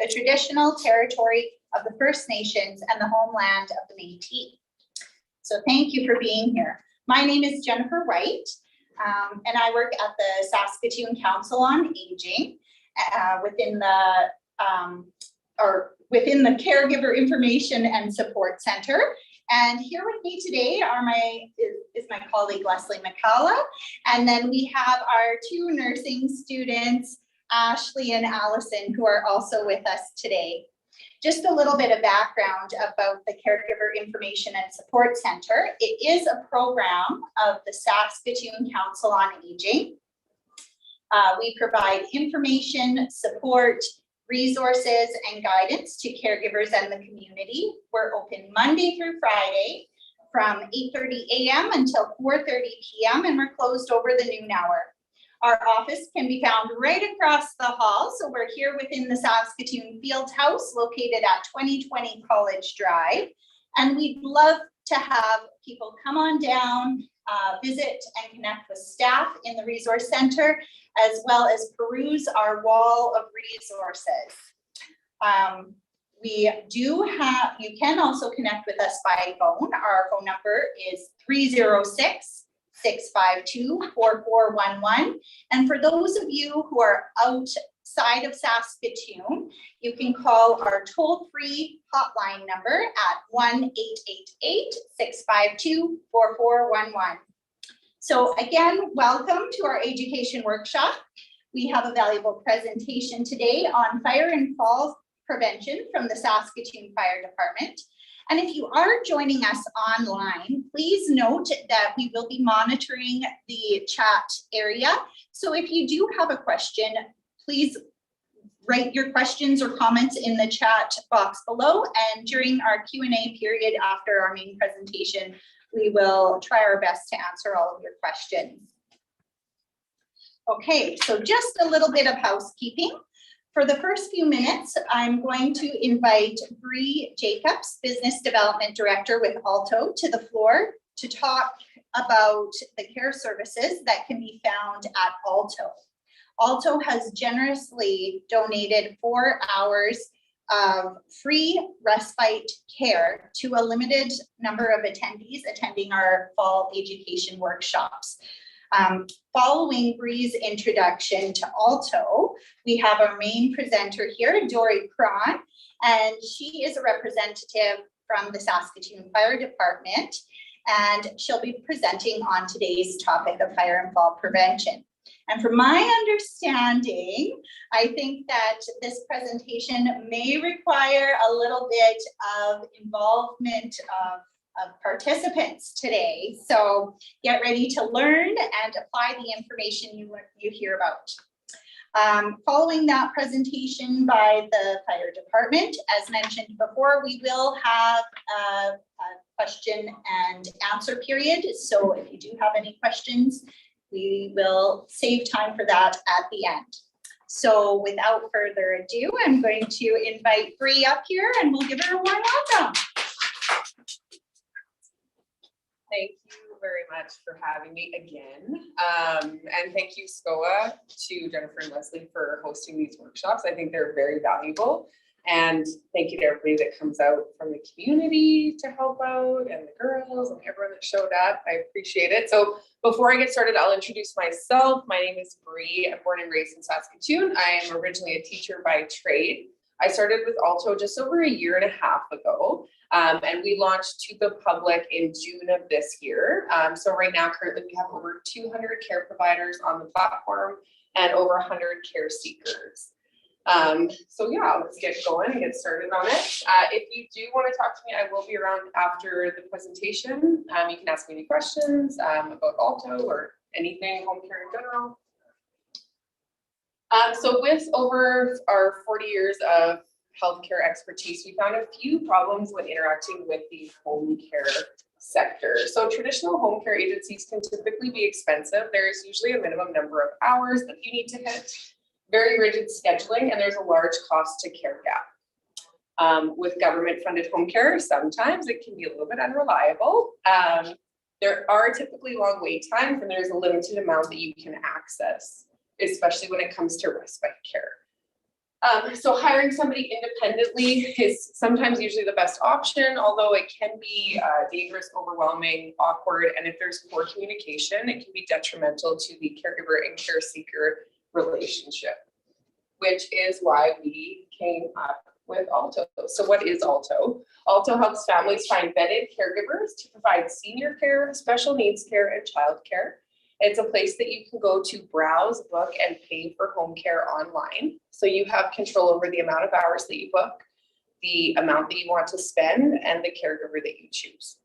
the traditional territory of the First Nations and the homeland of the Métis. So thank you for being here. My name is Jennifer Wright, and I work at the Saskatoon Council on Aging within the Caregiver Information and Support Center. And here with me today is my colleague Leslie McCalla, and then we have our two nursing students, Ashley and Allison, who are also with us today. Just a little bit of background about the Caregiver Information and Support Center. It is a program of the Saskatoon Council on Aging. We provide information, support, resources, and guidance to caregivers and the community. We're open Monday through Friday from 8:30 a.m. until 4:30 p.m. and we're closed over the noon hour. Our office can be found right across the hall. So we're here within the Saskatoon Field House located at 2020 College Drive. And we'd love to have people come on down, visit and connect with staff in the Resource Center, as well as peruse our wall of resources. You can also connect with us by phone. Our phone number is 306-652-4411. And for those of you who are outside of Saskatoon, you can call our toll-free hotline number at 1-888-652-4411. So again, welcome to our AGE-ucation workshop. We have a valuable presentation today on fire and fall prevention from the Saskatoon Fire Department. And if you are joining us online, please note that we will be monitoring the chat area. So if you do have a question, please write your questions or comments in the chat box below. And during our Q&A period after our main presentation, we will try our best to answer all of your questions. Okay, so just a little bit of housekeeping. For the first few minutes, I'm going to invite Bree Jacobs, Business Development Director with Alto, to the floor to talk about the care services that can be found at Alto. Alto has generously donated 4 hours of free respite care to a limited number of attendees attending our fall AGE-ucation workshops. Following Bree's introduction to Alto, we have our main presenter here, Dory Cron, and she is a representative from the Saskatoon Fire Department, and she'll be presenting on today's topic of fire and fall prevention. And from my understanding, I think that this presentation may require a little bit of involvement of participants today. So get ready to learn and apply the information you hear about. Following that presentation by the fire department, as mentioned before, we will have a question and answer period. So if you do have any questions, we will save time for that at the end. So without further ado, I'm going to invite Bree up here and we'll give her a warm welcome. Thank you very much for having me again. And thank you, SCOA, to Jennifer and Leslie for hosting these workshops. I think they're very valuable. And thank you to everybody that comes out from the community to help out, and the girls and everyone that showed up. I appreciate it. So before I get started, I'll introduce myself. My name is Bree. I'm born and raised in Saskatoon. I am originally a teacher by trade. I started with Alto just over a year and a half ago. And we launched to the public in June of this year. So right now, currently, we have over 200 care providers on the platform and over 100 care seekers. So yeah, let's get going and get started on it. If you do want to talk to me, I will be around after the presentation. You can ask me any questions about Alto or anything home care in general. So with over our 40 years of healthcare expertise, we found a few problems when interacting with the home care sector. So traditional home care agencies can typically be expensive. There's usually a minimum number of hours that you need to hit, very rigid scheduling, and there's a large cost to care gap. With government funded home care, sometimes it can be a little bit unreliable. There are typically long wait times, and there's a limited amount that you can access, especially when it comes to respite care. So hiring somebody independently is sometimes usually the best option, although it can be dangerous, overwhelming, awkward, and if there's poor communication, it can be detrimental to the caregiver and care seeker relationship, which is why we came up with Alto. So what is Alto? Alto helps families find vetted caregivers to provide senior care, special needs care, and child care. It's a place that you can go to browse, book, and pay for home care online. So you have control over the amount of hours that you book, the amount that you want to spend, and the caregiver that you choose.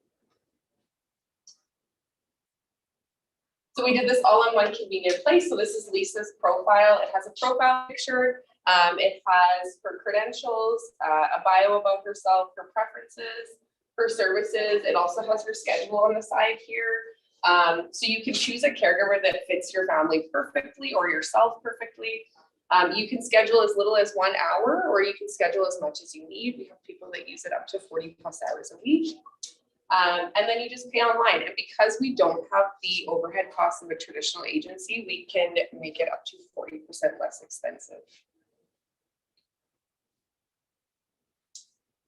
So we did this all in one convenient place. So this is Lisa's profile. It has a profile picture. It has her credentials, a bio about herself, her preferences, her services. It also has her schedule on the side here. So you can choose a caregiver that fits your family perfectly or yourself perfectly. You can schedule as little as 1 hour, or you can schedule as much as you need. We have people that use it up to 40+ hours a week. And then you just pay online. And because we don't have the overhead costs of a traditional agency, we can make it up to 40% less expensive.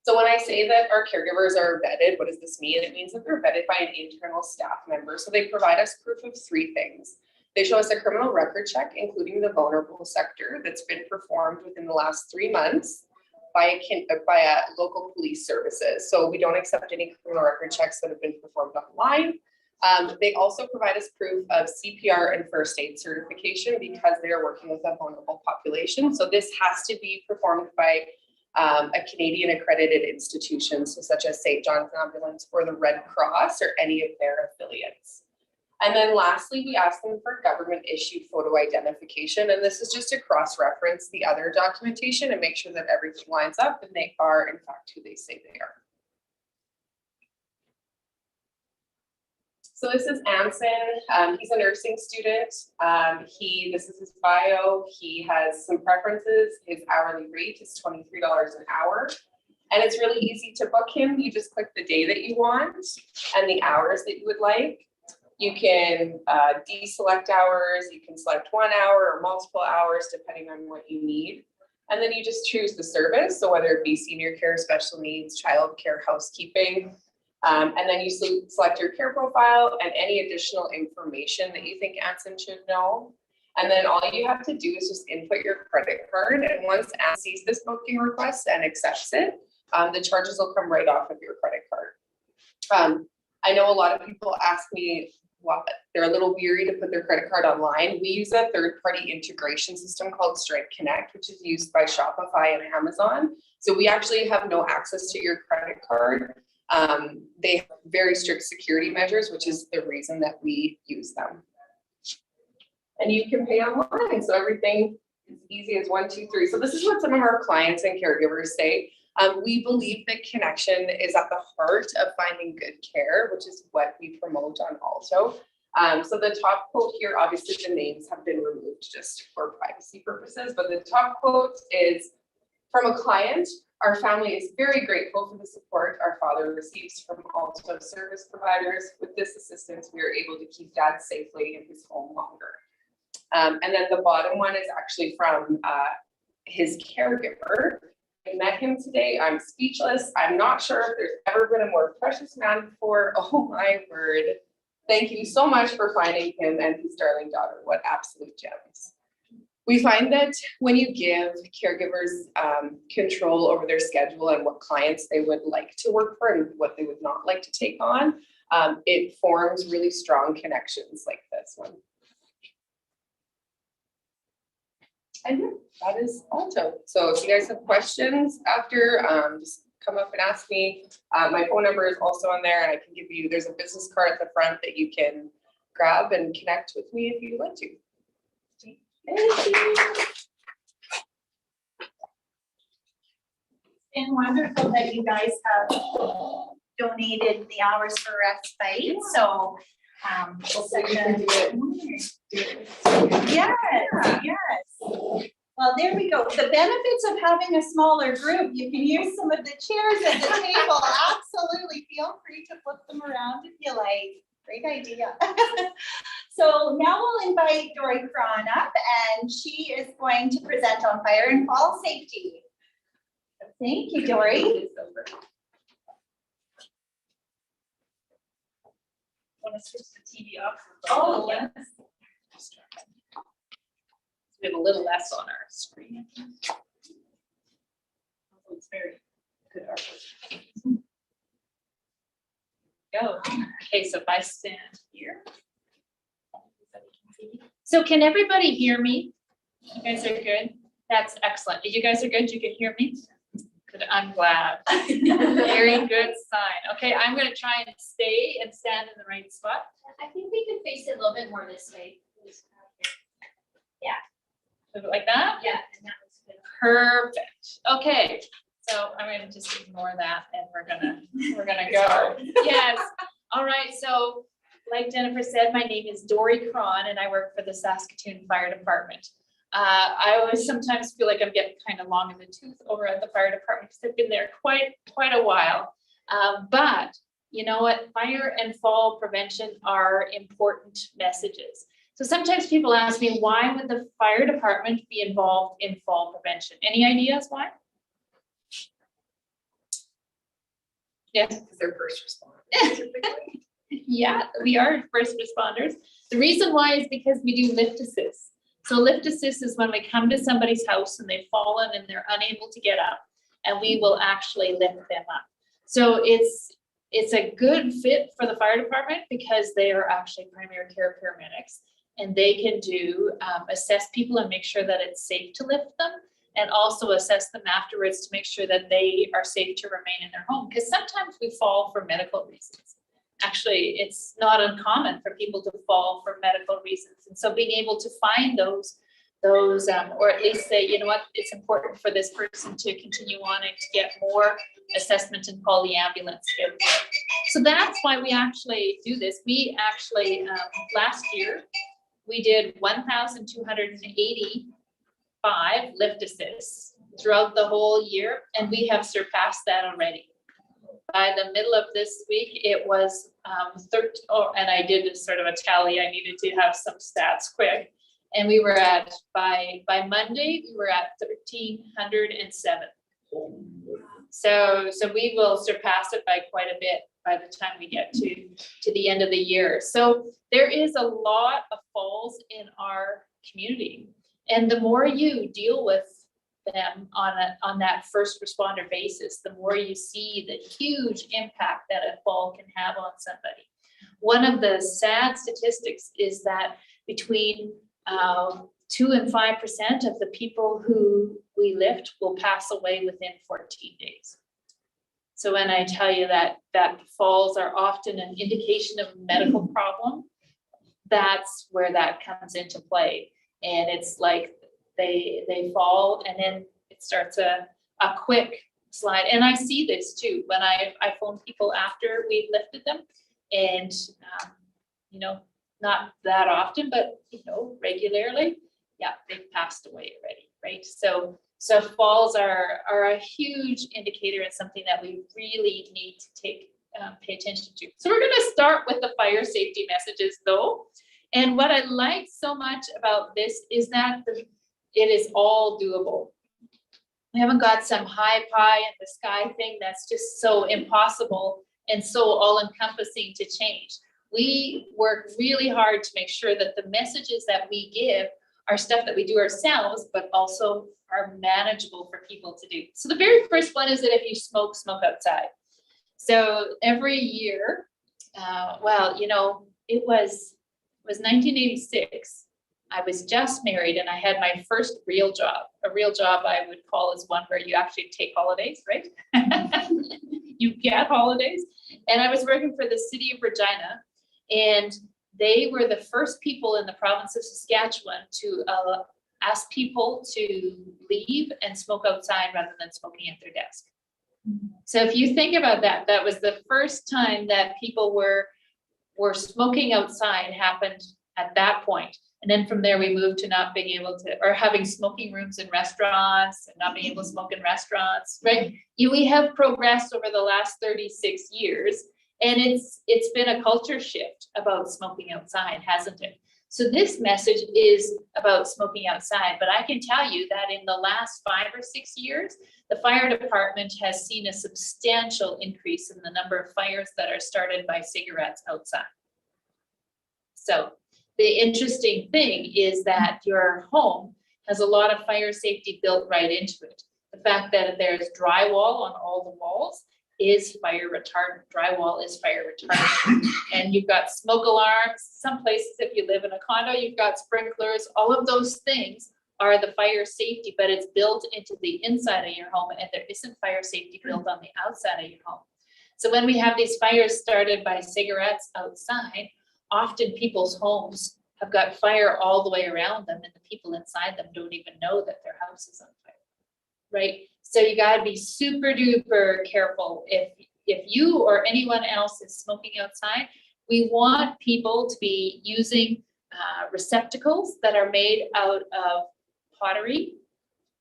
So when I say that our caregivers are vetted, what does this mean? It means that they're vetted by an internal staff member. So they provide us proof of 3 things. They show us a criminal record check, including the vulnerable sector that's been performed within the last 3 months by a local police services. So we don't accept any criminal record checks that have been performed online. They also provide us proof of CPR and first aid certification because they are working with a vulnerable population. So this has to be performed by a Canadian accredited institution, so such as St. John's Ambulance or the Red Cross or any of their affiliates. And then lastly, we ask them for government issued photo identification. And this is just to cross-reference the other documentation and make sure that everything lines up and they are in fact who they say they are. So this is Anson. He's a nursing student. This is his bio. He has some preferences. His hourly rate is $23 an hour. And it's really easy to book him. You just click the day that you want and the hours that you would like. You can deselect hours. You can select 1 hour or multiple hours, depending on what you need. And then you just choose the service. So whether it be senior care, special needs, child care, housekeeping. And then you select your care profile and any additional information that you think Anson should know. And then all you have to do is just input your credit card. And once Anson sees this booking request and accepts it, the charges will come right off of your credit card. I know a lot of people ask me, well, they're a little weary to put their credit card online. We use a third-party integration system called Stripe Connect, which is used by Shopify and Amazon. So we actually have no access to your credit card. They have very strict security measures, which is the reason that we use them. And you can pay online, so everything is easy as 1, 2, 3. So this is what some of our clients and caregivers say. We believe that connection is at the heart of finding good care, which is what we promote on Alto. So the top quote here, obviously the names have been removed just for privacy purposes, but the top quote is from a client. Our family is very grateful for the support our father receives from Alto service providers. With this assistance, we are able to keep Dad safely in his home longer. And then the bottom one is actually from his caregiver. I met him today. I'm speechless. I'm not sure if there's ever been a more precious man before. Oh my word. Thank you so much for finding him and his darling daughter. What absolute gems. We find that when you give caregivers control over their schedule and what clients they would like to work for and what they would not like to take on, it forms really strong connections like this one. And that is Alto. So if you guys have questions after, just come up and ask me. My phone number is also on there, and I can give you, there's a business card at the front that you can grab and connect with me if you'd like to. Thank you. It's been wonderful that you guys have donated the hours for respite. So yes. Well, there we go. The benefits of having a smaller group, you can use some of the chairs at the table. Absolutely. Feel free to flip them around if you like. Great idea. So now we'll invite Dory Cron up, and she is going to present on fire and fall safety. Thank you, Dory. Want to switch the TV off? Oh, yes. We have a little less on our screen. It's very good artwork. Go. Okay, so if I stand here. So can everybody hear me? You guys are good? That's excellent. You guys are good? You can hear me? Good, I'm glad. Very good sign. Okay, I'm gonna try and stay and stand in the right spot. I think we can face it a little bit more this way. Like that? Yeah. And that was good. Perfect. Okay, so I'm gonna just ignore that and we're gonna go. Yes. All right, so like Jennifer said, my name is Dory Cron and I work for the Saskatoon Fire Department. I always sometimes feel like I'm getting kind of long in the tooth over at the fire department because I've been there quite a while. But you know what? Fire and fall prevention are important messages. So sometimes people ask me, why would the fire department be involved in fall prevention? Any ideas why? Yes. Because they're first responders. Yeah, we are first responders. The reason why is because we do lift assist. So lift assist is when we come to somebody's house and they've fallen and they're unable to get up, and we will actually lift them up. So it's a good fit for the fire department because they are actually primary care paramedics, and they can do assess people and make sure that it's safe to lift them, and also assess them afterwards to make sure that they are safe to remain in their home. Because sometimes we fall for medical reasons. Actually, it's not uncommon for people to fall for medical reasons. And so being able to find those, or at least say, you know what, it's important for this person to continue wanting to get more assessment and call the ambulance. So that's why we actually do this. We actually, last year, we did 1,285 lift assists throughout the whole year, and we have surpassed that already. By the middle of this week, it was 13, and I did sort of a tally. I needed to have some stats quick. And we were at, by Monday, we were at 1,307. So we will surpass it by quite a bit by the time we get to the end of the year. So there is a lot of falls in our community. And the more you deal with them on that first responder basis, the more you see the huge impact that a fall can have on somebody. One of the sad statistics is that between 2 and 5% of the people who we lift will pass away within 14 days. So when I tell you that falls are often an indication of a medical problem, that's where that comes into play. And it's like they fall and then it starts a quick slide. And I see this too when I phone people after we've lifted them, and you know, not that often, but you know, regularly, yeah, they've passed away already, right? So falls are a huge indicator and something that we really need to pay attention to. So we're going to start with the fire safety messages though. And what I like so much about this is that it is all doable. We haven't got some high pie in the sky thing that's just so impossible and so all-encompassing to change. We work really hard to make sure that the messages that we give are stuff that we do ourselves, but also are manageable for people to do. So the very first one is that if you smoke outside. So every year, well, you know, it was 1986. I was just married and I had my first real job. A real job I would call is one where you actually take holidays, right? You get holidays. And I was working for the city of Regina, and they were the first people in the province of Saskatchewan to ask people to leave and smoke outside rather than smoking at their desk. So if you think about that, that was the first time that people were smoking outside happened at that point. And then from there, we moved to not being able to, or having smoking rooms in restaurants and not being able to smoke in restaurants, right? We have progressed over the last 36 years. And it's been a culture shift about smoking outside, hasn't it? So this message is about smoking outside, but I can tell you that in the last 5 or 6 years, the fire department has seen a substantial increase in the number of fires that are started by cigarettes outside. So the interesting thing is that your home has a lot of fire safety built right into it. The fact that there's drywall on all the walls is fire retardant. Drywall is fire retardant. And you've got smoke alarms. Some places, if you live in a condo, you've got sprinklers. All of those things are the fire safety, but it's built into the inside of your home, and there isn't fire safety built on the outside of your home. So when we have these fires started by cigarettes outside, often people's homes have got fire all the way around them, and the people inside them don't even know that their house is on fire, right? So you gotta be super duper careful. If you or anyone else is smoking outside, we want people to be using receptacles that are made out of pottery,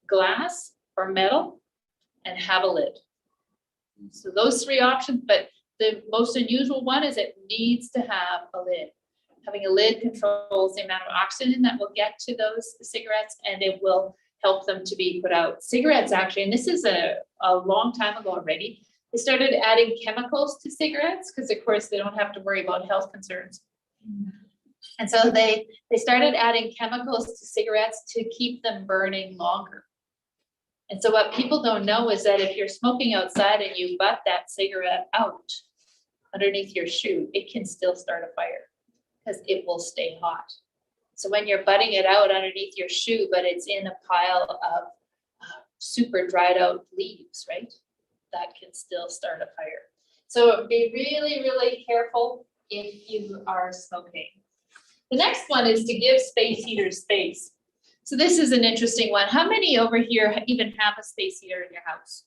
glass, or metal, and have a lid. So those 3 options, but the most unusual one is it needs to have a lid. Having a lid controls the amount of oxygen that will get to those cigarettes, and it will help them to be put out. Cigarettes actually, and this is a long time ago already, they started adding chemicals to cigarettes because of course they don't have to worry about health concerns. And so they started adding chemicals to cigarettes to keep them burning longer. And so what people don't know is that if you're smoking outside and you butt that cigarette out underneath your shoe, it can still start a fire because it will stay hot. So when you're butting it out underneath your shoe, but it's in a pile of super dried out leaves, right? That can still start a fire. So be really, really careful if you are smoking. The next one is to give space heaters space. So this is an interesting one. How many over here even have a space heater in your house?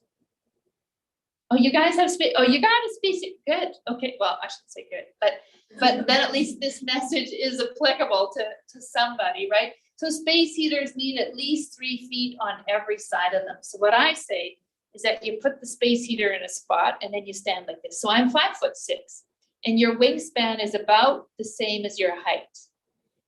Oh, you guys have space. Oh, you got a space. Good. Okay. Well, I shouldn't say good, but then at least this message is applicable to somebody, right? So space heaters need at least 3 feet on every side of them. So what I say is that you put the space heater in a spot and then you stand like this. So I'm 5'6", and your wingspan is about the same as your height.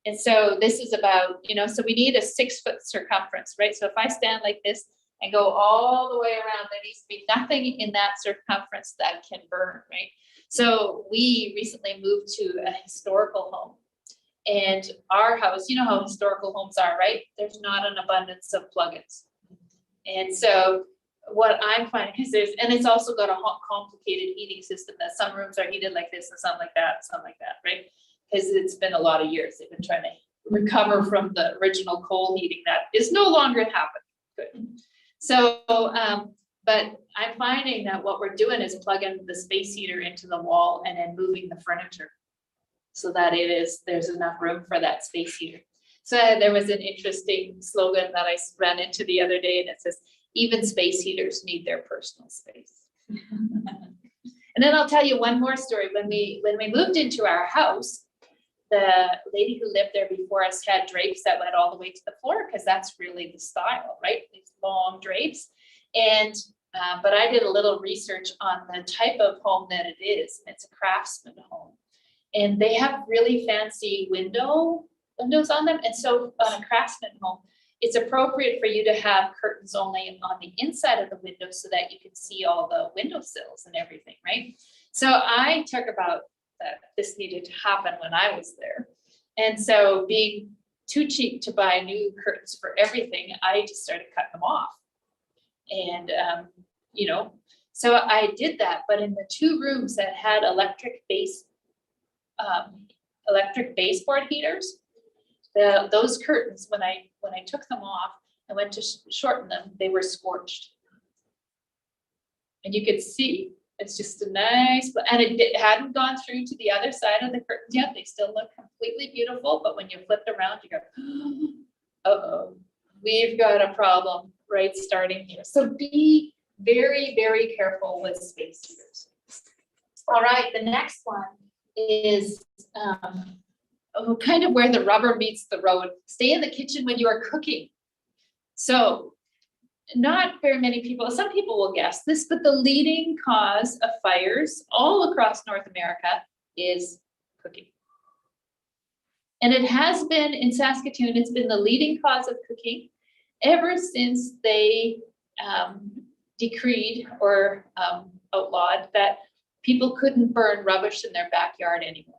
And so this is about, so we need a 6-foot circumference, right? So if I stand like this and go all the way around, there needs to be nothing in that circumference that can burn, right? So we recently moved to a historical home, and our house, you know how historical homes are, right? There's not an abundance of plugins. And so what I'm finding is and it's also got a complicated heating system that some rooms are heated like this and some like that, right? Because it's been a lot of years. They've been trying to recover from the original coal heating that is no longer happening. Good. So, but I'm finding that what we're doing is plugging the space heater into the wall and then moving the furniture so that there's enough room for that space heater. So there was an interesting slogan that I ran into the other day, and it says, even space heaters need their personal space. And then I'll tell you one more story. When we moved into our house, the lady who lived there before us had drapes that went all the way to the floor because that's really the style, right? These long drapes. And but I did a little research on the type of home that it is. It's a craftsman home, and they have really fancy windows on them. And so on a craftsman home, it's appropriate for you to have curtains only on the inside of the window so that you can see all the windowsills and everything, right? So I took about that this needed to happen when I was there. And so being too cheap to buy new curtains for everything, I just started cutting them off. And, so I did that, but in the 2 rooms that had electric baseboard heaters, those curtains, when I took them off, I went to shorten them, they were scorched. And you could see, it's just a nice, and it hadn't gone through to the other side of the curtains yet. They still look completely beautiful, but when you flip it around, you go, uh-oh, we've got a problem right starting here. So be very, very careful with space heaters. All right, the next one is kind of where the rubber meets the road. Stay in the kitchen when you are cooking. So not very many people, some people will guess this, but the leading cause of fires all across North America is cooking. And it has been in Saskatoon, it's been the leading cause of cooking ever since they decreed or outlawed that people couldn't burn rubbish in their backyard anymore.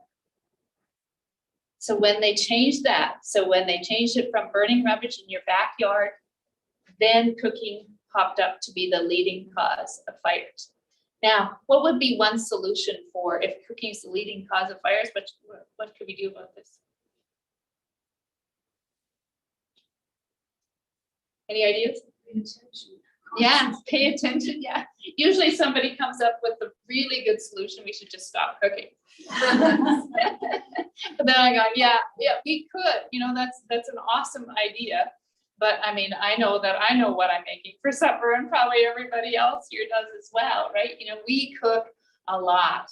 So when they changed that, it from burning rubbish in your backyard, then cooking popped up to be the leading cause of fires. Now, what would be one solution for if cooking is the leading cause of fires? What could we do about this? Any ideas? Yeah, pay attention. Yeah. Usually somebody comes up with a really good solution. We should just stop cooking. But then I go, yeah, we could. You know, that's an awesome idea. But I mean, I know what I'm making for supper, and probably everybody else here does as well, right? You know, we cook a lot.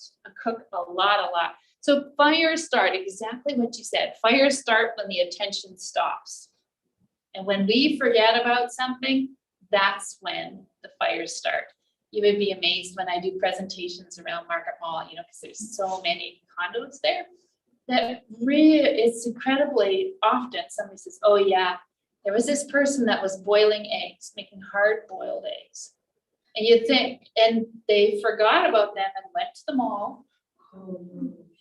So fires start exactly what you said. Fires start when the attention stops. And when we forget about something, that's when the fires start. You would be amazed when I do presentations around Market Mall, you know, because there's so many condos there, that really, it's incredibly often somebody says, oh yeah, there was this person that was boiling eggs, making hard-boiled eggs. And you think, and they forgot about them and went to the mall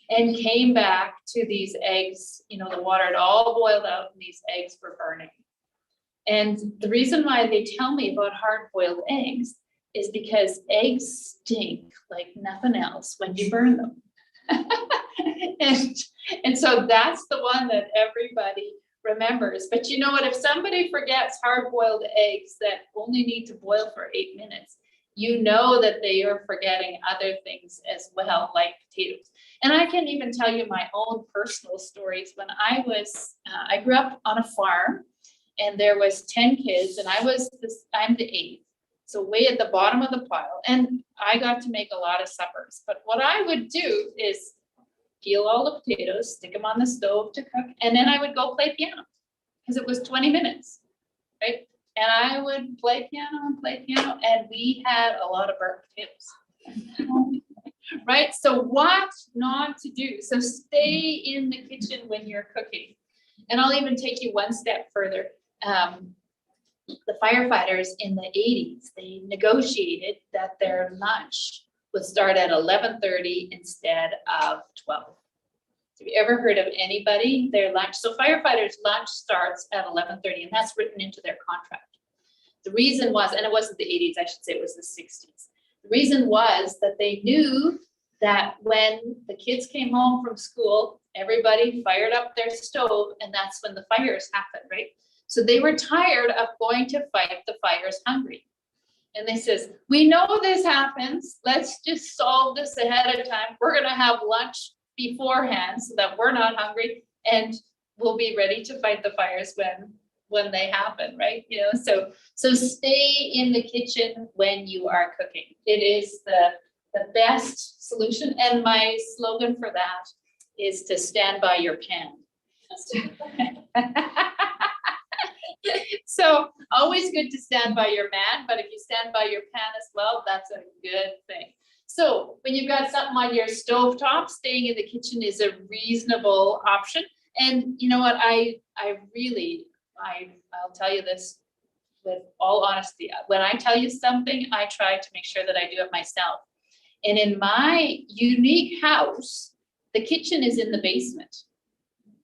and came back to these eggs, you know, the water had all boiled out and these eggs were burning. And the reason why they tell me about hard-boiled eggs is because eggs stink like nothing else when you burn them. and so that's the one that everybody remembers. But you know what, if somebody forgets hard-boiled eggs that only need to boil for 8 minutes, you know that they are forgetting other things as well, like potatoes. And I can even tell you my own personal stories. When I grew up on a farm, and there was 10 kids, and I'm the 8th. So way at the bottom of the pile, and I got to make a lot of suppers. But what I would do is peel all the potatoes, stick them on the stove to cook, and then I would go play piano, because it was 20 minutes, right? And I would play piano, and we had a lot of burnt potatoes. Right? So what not to do? So stay in the kitchen when you're cooking. And I'll even take you one step further. The firefighters in the 80s, they negotiated that their lunch would start at 11:30 instead of 12. Have you ever heard of anybody, their lunch? So firefighters' lunch starts at 11:30, and that's written into their contract. The reason was, and it wasn't the 80s, I should say it was the 60s. The reason was that they knew that when the kids came home from school, everybody fired up their stove, and that's when the fires happened, right? So they were tired of going to fight the fires hungry. And they says, we know this happens. Let's just solve this ahead of time. We're gonna have lunch beforehand so that we're not hungry, and we'll be ready to fight the fires when they happen, right? You know, so stay in the kitchen when you are cooking. It is the best solution. And my slogan for that is to stand by your pan. So always good to stand by your man, but if you stand by your pan as well, that's a good thing. So when you've got something on your stovetop, staying in the kitchen is a reasonable option. And you know what, I'll tell you this with all honesty. When I tell you something, I try to make sure that I do it myself. And in my unique house, the kitchen is in the basement,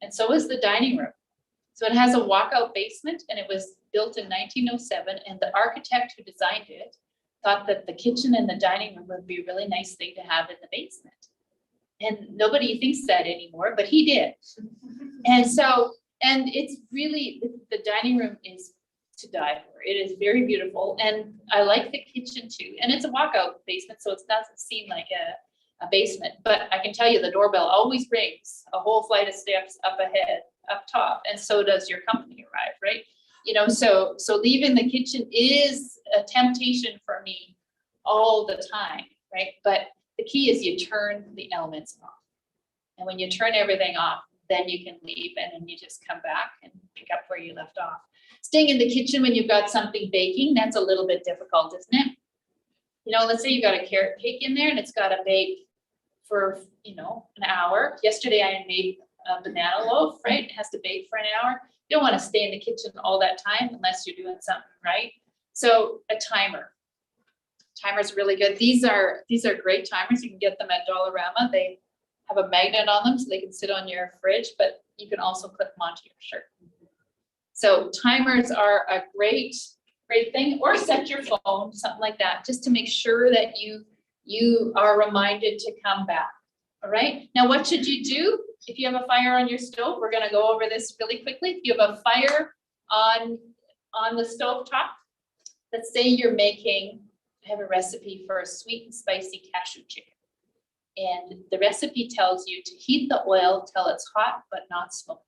and so is the dining room. So it has a walkout basement, and it was built in 1907, and the architect who designed it thought that the kitchen and the dining room would be a really nice thing to have in the basement. And nobody thinks that anymore, but he did. And it's really, the dining room is to die for. It is very beautiful, and I like the kitchen too. And it's a walkout basement, so it doesn't seem like a basement, but I can tell you the doorbell always rings a whole flight of steps up top, and so does your company arrive, right? You know, so leaving the kitchen is a temptation for me all the time, right? But the key is you turn the elements off. And when you turn everything off, then you can leave, and then you just come back and pick up where you left off. Staying in the kitchen when you've got something baking, that's a little bit difficult, isn't it? You know, let's say you got a carrot cake in there and it's got to bake for, you know, an hour. Yesterday I made a banana loaf, right? It has to bake for an hour. You don't want to stay in the kitchen all that time unless you're doing something right. So a timer. Timer's really good. These are great timers. You can get them at Dollarama. They have a magnet on them so they can sit on your fridge, but you can also clip them onto your shirt. So timers are a great thing, or set your phone, something like that, just to make sure that you are reminded to come back. All right. Now, what should you do if you have a fire on your stove? We're going to go over this really quickly. If you have a fire on the stove top, let's say you're making, I have a recipe for a sweet and spicy cashew chicken. And the recipe tells you to heat the oil till it's hot but not smoky.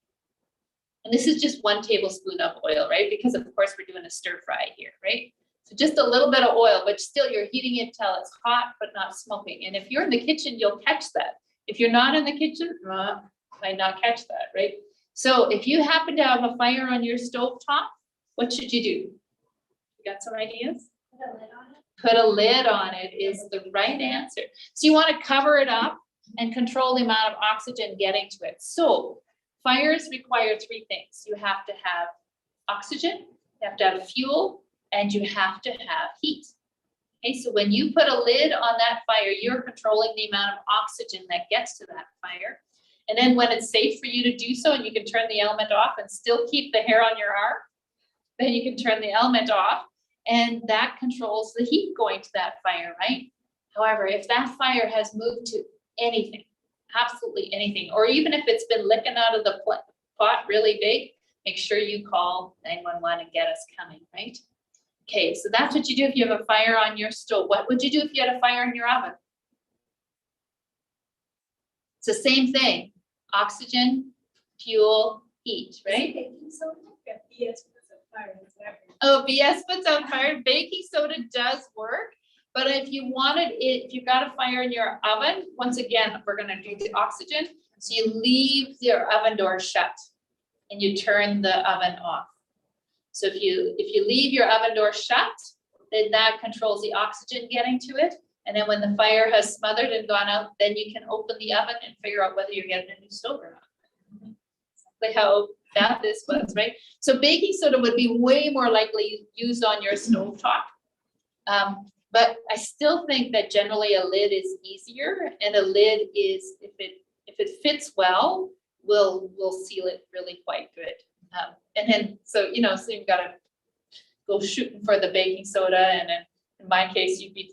And this is just 1 tablespoon of oil, right? Because of course we're doing a stir fry here, right? So just a little bit of oil, but still you're heating it till it's hot but not smoking. And if you're in the kitchen, you'll catch that. If you're not in the kitchen, might not catch that, right? So if you happen to have a fire on your stove top, what should you do? You got some ideas? Put a lid on it. Put a lid on it is the right answer. So you want to cover it up and control the amount of oxygen getting to it. So fires require 3 things. You have to have oxygen, you have to have fuel, and you have to have heat. Okay, so when you put a lid on that fire, you're controlling the amount of oxygen that gets to that fire. And then when it's safe for you to do so, and you can turn the element off and still keep the hair on your arm, then you can turn the element off, and that controls the heat going to that fire, right? However, if that fire has moved to anything, absolutely anything, or even if it's been licking out of the pot really big, make sure you call 911 and get us coming, right? Okay, so that's what you do if you have a fire on your stove. What would you do if you had a fire in your oven? It's the same thing. Oxygen, fuel, heat, right? Baking soda? Yes, puts on fire, exactly. Oh, BS puts on fire. Baking soda does work. But if you wanted it, if you've got a fire in your oven, once again, we're gonna do the oxygen. So you leave your oven door shut and you turn the oven off. So if you leave your oven door shut, then that controls the oxygen getting to it. And then when the fire has smothered and gone out, then you can open the oven and figure out whether you're getting a new stove or not. Like how bad this was, right? So baking soda would be way more likely used on your stove top. But I still think that generally a lid is easier, and a lid is, if it fits well, will seal it really quite good. And then, so you've got to go shooting for the baking soda, and then in my case, you'd be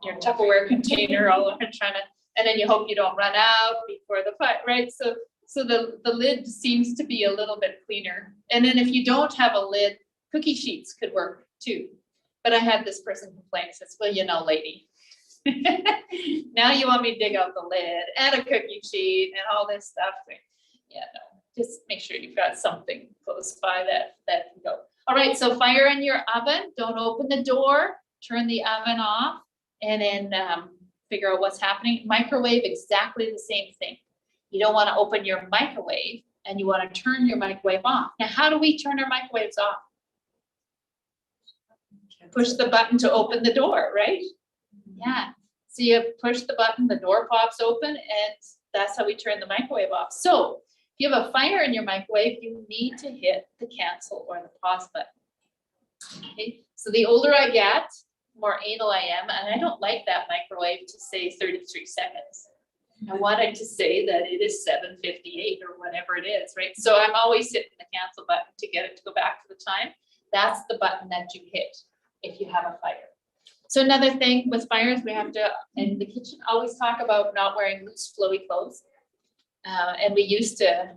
your Tupperware container all over trying to, and then you hope you don't run out before the fire, right? So the lid seems to be a little bit cleaner. And then if you don't have a lid, cookie sheets could work too. But I had this person complain, says, well, lady, now you want me to dig out the lid and a cookie sheet and all this stuff. Yeah, no, just make sure you've got something close by that can go. All right, so fire in your oven. Don't open the door, turn the oven off, and then figure out what's happening. Microwave, exactly the same thing. You don't want to open your microwave, and you want to turn your microwave off. Now, how do we turn our microwaves off? Push the button to open the door, right? Yeah. So you push the button, the door pops open, and that's how we turn the microwave off. So if you have a fire in your microwave, you need to hit the cancel or the pause button. Okay. So the older I get, the more anal I am, and I don't like that microwave to say 33 seconds. I wanted to say that it is 7:58 or whatever it is, right? So I'm always hitting the cancel button to get it to go back to the time. That's the button that you hit if you have a fire. So another thing with fires, we have to, in the kitchen, always talk about not wearing loose flowy clothes. And we used to,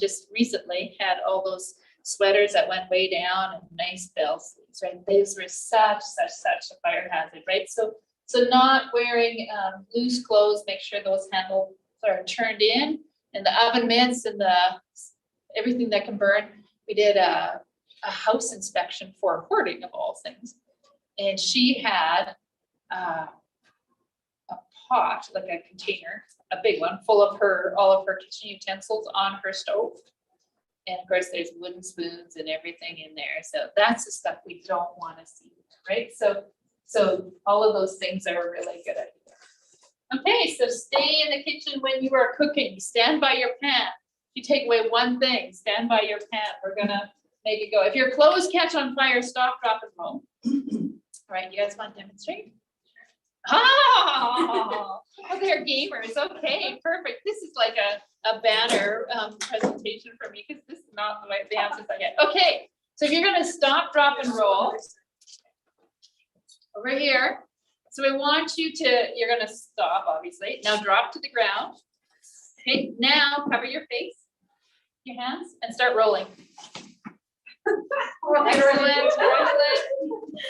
just recently had all those sweaters that went way down and nice bell sleeves, right? These were such a fire hazard, right? So not wearing loose clothes, make sure those handles are turned in, and the oven mitts and everything that can burn. We did a house inspection for hoarding of all things. And she had a pot, like a container, a big one, full of all of her kitchen utensils on her stove. And of course, there's wooden spoons and everything in there. So that's the stuff we don't want to see, right? So all of those things are a really good idea. Okay, so stay in the kitchen when you are cooking. Stand by your pan. If you take away one thing, stand by your pan. We're gonna make it go. If your clothes catch on fire, stop, drop, and roll. All right, you guys want to demonstrate? Oh, they're gamers. Okay, perfect. This is like a banner presentation for me because this is not the way the answers I get. Okay, so you're gonna stop, drop, and roll over here. So we want you to, you're gonna stop, obviously. Now drop to the ground. Okay, now cover your face, your hands, and start rolling. Excellent, excellent.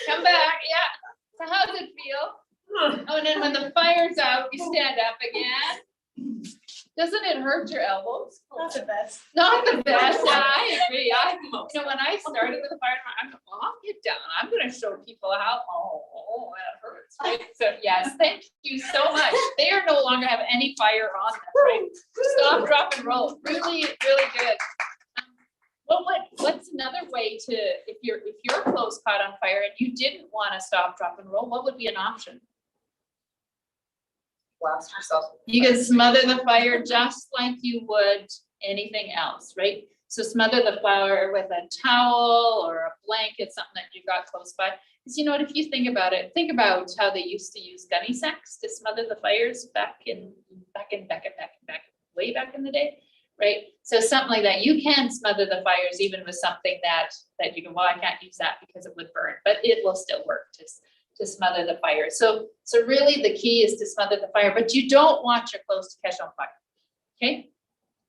Come back, yeah. So how does it feel? Oh, and then when the fire's out, you stand up again. Doesn't it hurt your elbows? Not the best. Not the best. I agree. When I started with the fire, I'm like, well, I'll get down. I'm going to show people how. Oh, that hurts. Right? So yes, thank you so much. They are no longer have any fire on them. Right? Stop, drop, and roll. Really, really good. Well, what's another way to, if your clothes caught on fire and you didn't want to stop, drop, and roll, what would be an option? Blast yourself. You can smother the fire just like you would anything else, right? So smother the fire with a towel or a blanket, something that you got close by. Because you know what, if you think about it, think about how they used to use gunny sacks to smother the fires back way back in the day, right? So something like that, you can smother the fires even with something that you can, well, I can't use that because it would burn, but it will still work to smother the fire. So really the key is to smother the fire, but you don't want your clothes to catch on fire, okay?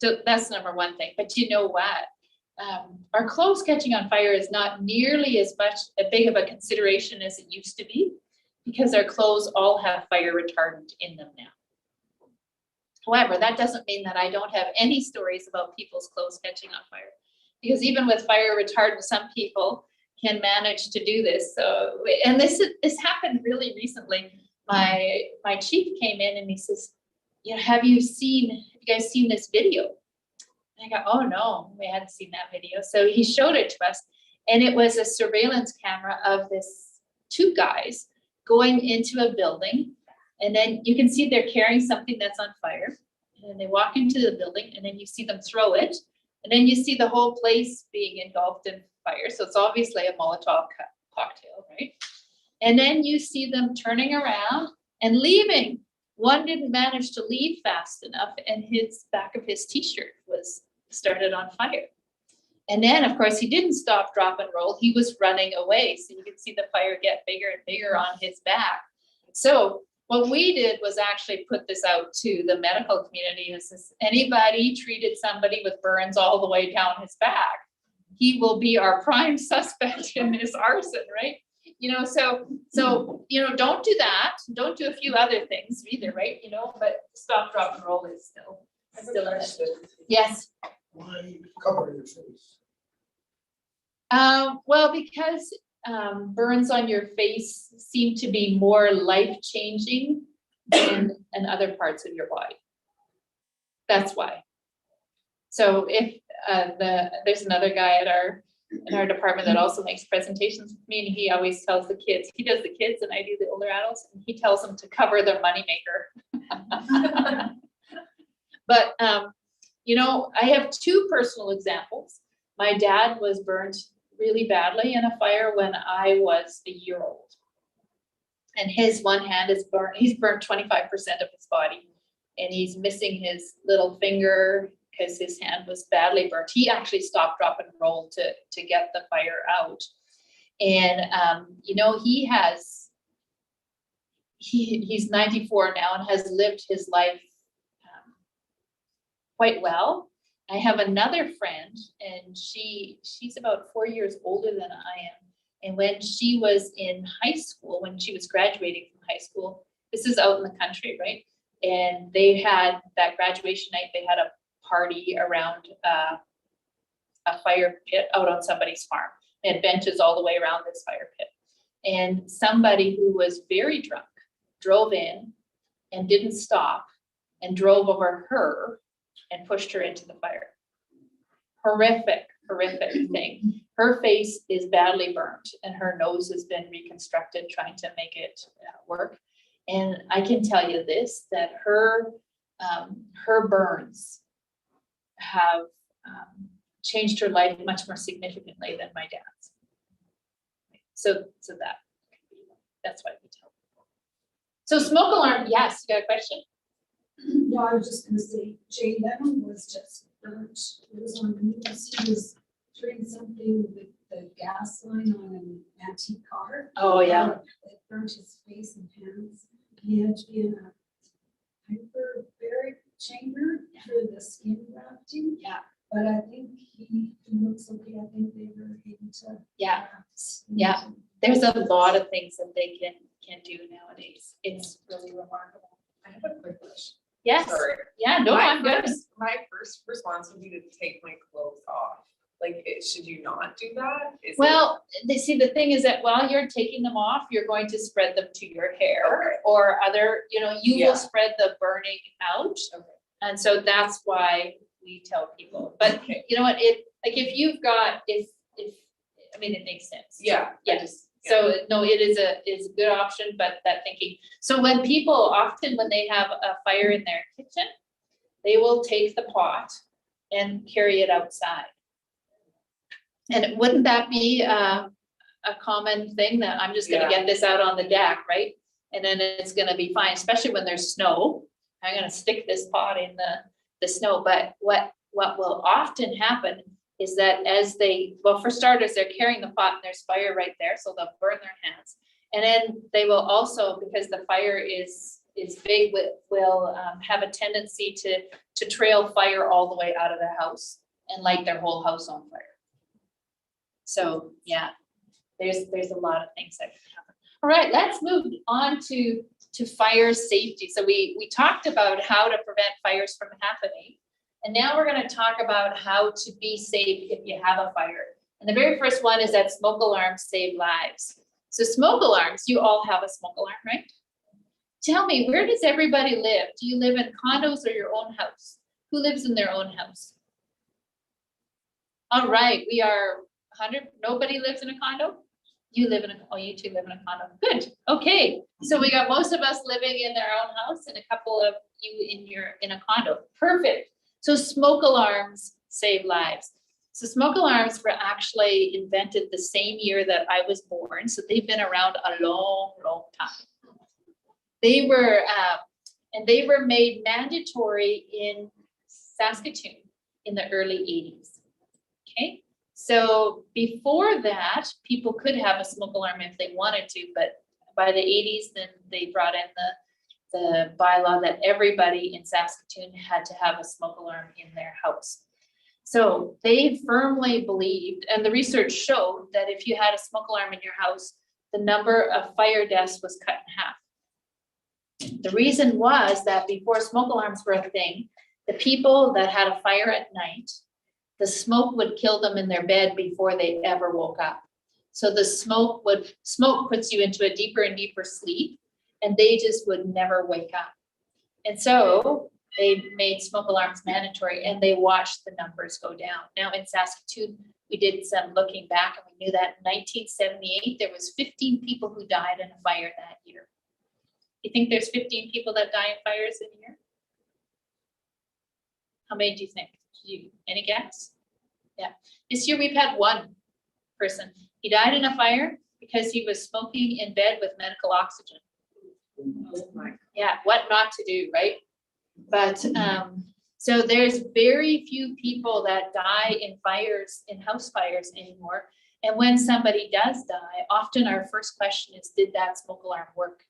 So that's number one thing, but you know what? Our clothes catching on fire is not nearly as big of a consideration as it used to be because our clothes all have fire retardant in them now. However, that doesn't mean that I don't have any stories about people's clothes catching on fire, because even with fire retardant, some people can manage to do this. So, and this happened really recently. My chief came in and he says, "Yeah, have you guys seen this video?" And I go, "Oh no, we hadn't seen that video." So he showed it to us, and it was a surveillance camera of this two guys going into a building, and then you can see they're carrying something that's on fire, and then they walk into the building, and then you see them throw it, and then you see the whole place being engulfed in fire. So it's obviously a Molotov cocktail, right? And then you see them turning around and leaving. One didn't manage to leave fast enough, and his back of his t-shirt was started on fire. And then, of course, he didn't stop, drop, and roll. He was running away. So you can see the fire get bigger and bigger on his back. So what we did was actually put this out to the medical community. Is anybody treated somebody with burns all the way down his back, he will be our prime suspect in this arson, right? You know, so you know, don't do that. Don't do a few other things either, right? You know, but stop, drop, and roll is still in it. Yes. Why cover your face? Well, because burns on your face seem to be more life-changing than in other parts of your body. That's why. So if there's another guy in our department that also makes presentations with me, and he always tells the kids, he does the kids and I do the older adults, and he tells them to cover their moneymaker. But you know, I have two personal examples. My dad was burned really badly in a fire when I was a year old. And his one hand is burnt. He's burnt 25% of his body, and he's missing his little finger because his hand was badly burnt. He actually stopped, drop, and roll to get the fire out. And you know, he's 94 now and has lived his life quite well. I have another friend, and she's about 4 years older than I am. And when she was in high school, when she was graduating from high school, this is out in the country, right? And they had that graduation night, they had a party around a fire pit out on somebody's farm. They had benches all the way around this fire pit. And somebody who was very drunk drove in and didn't stop and drove over her and pushed her into the fire. horrific thing. Her face is badly burnt and her nose has been reconstructed trying to make it work. And I can tell you this, that her burns have changed her life much more significantly than my dad's. So that's why we tell people. So smoke alarm, yes, you got a question? No, I was just gonna say, Jay Leno was just burnt, it was on the news, he was doing something with the gas line on an antique car. Oh, yeah. It burnt his face and hands, he had to be in a hyperbaric chamber for the skin grafting. Yeah. But I think he looks okay, I think they were able to. Yeah. Yeah. There's a lot of things that they can do nowadays. It's really remarkable. I have a quick question. Yes, Sorry. yeah, no, I'm good. My first response would be to take my clothes off. Like, should you not do that? Is it- Well, they see, the thing is that while you're taking them off, you're going to spread them to your hair Okay. or other, you Yeah. will spread the burning out. Okay. And so that's why we tell people, but you know what, like if you've got, I mean, it makes sense. Yeah. Yes. So no, it is a good option, but that thinking, so when people, often when they have a fire in their kitchen, they will take the pot and carry it outside. And wouldn't that be a common thing that I'm just gonna Yeah. get this out on the deck, right? And then it's gonna be fine, especially when there's snow. I'm gonna stick this pot in the snow, but what will often happen is that as well, for starters, they're carrying the pot and there's fire right there, so they'll burn their hands. And then they will also, because the fire is big, will have a tendency to trail fire all the way out of their house and light their whole house on fire. So yeah, there's a lot of things that can happen. All right, let's move on to fire safety. So we talked about how to prevent fires from happening. And now we're going to talk about how to be safe if you have a fire. And the very first one is that smoke alarms save lives. So smoke alarms, you all have a smoke alarm, right? Tell me, where does everybody live? Do you live in condos or your own house? Who lives in their own house? All right, we are 100, nobody lives in a condo? You live in you two live in a condo. Good, okay. So we got most of us living in their own house and a couple of you in a condo. Perfect. So smoke alarms save lives. So smoke alarms were actually invented the same year that I was born. So they've been around a long, long time. They were made mandatory in Saskatoon in the early 80s. Okay. So before that, people could have a smoke alarm if they wanted to, but by the 80s, then they brought in the bylaw that everybody in Saskatoon had to have a smoke alarm in their house. So they firmly believed, and the research showed that if you had a smoke alarm in your house, the number of fire deaths was cut in half. The reason was that before smoke alarms were a thing, the people that had a fire at night, the smoke would kill them in their bed before they ever woke up. So the smoke puts you into a deeper and deeper sleep, and they just would never wake up. And so they made smoke alarms mandatory and they watched the numbers go down. Now in Saskatoon, we did some looking back and we knew that in 1978, there was 15 people who died in a fire that year. You think there's 15 people that die in fires in a year? How many do you think? Any guess? Yeah. This year we've had one person. He died in a fire because he was smoking in bed with medical oxygen. Oh my. Yeah, what not to do, right? But so there's very few people that die in fires, in house fires anymore. And when somebody does die, often our first question is, did that smoke alarm work?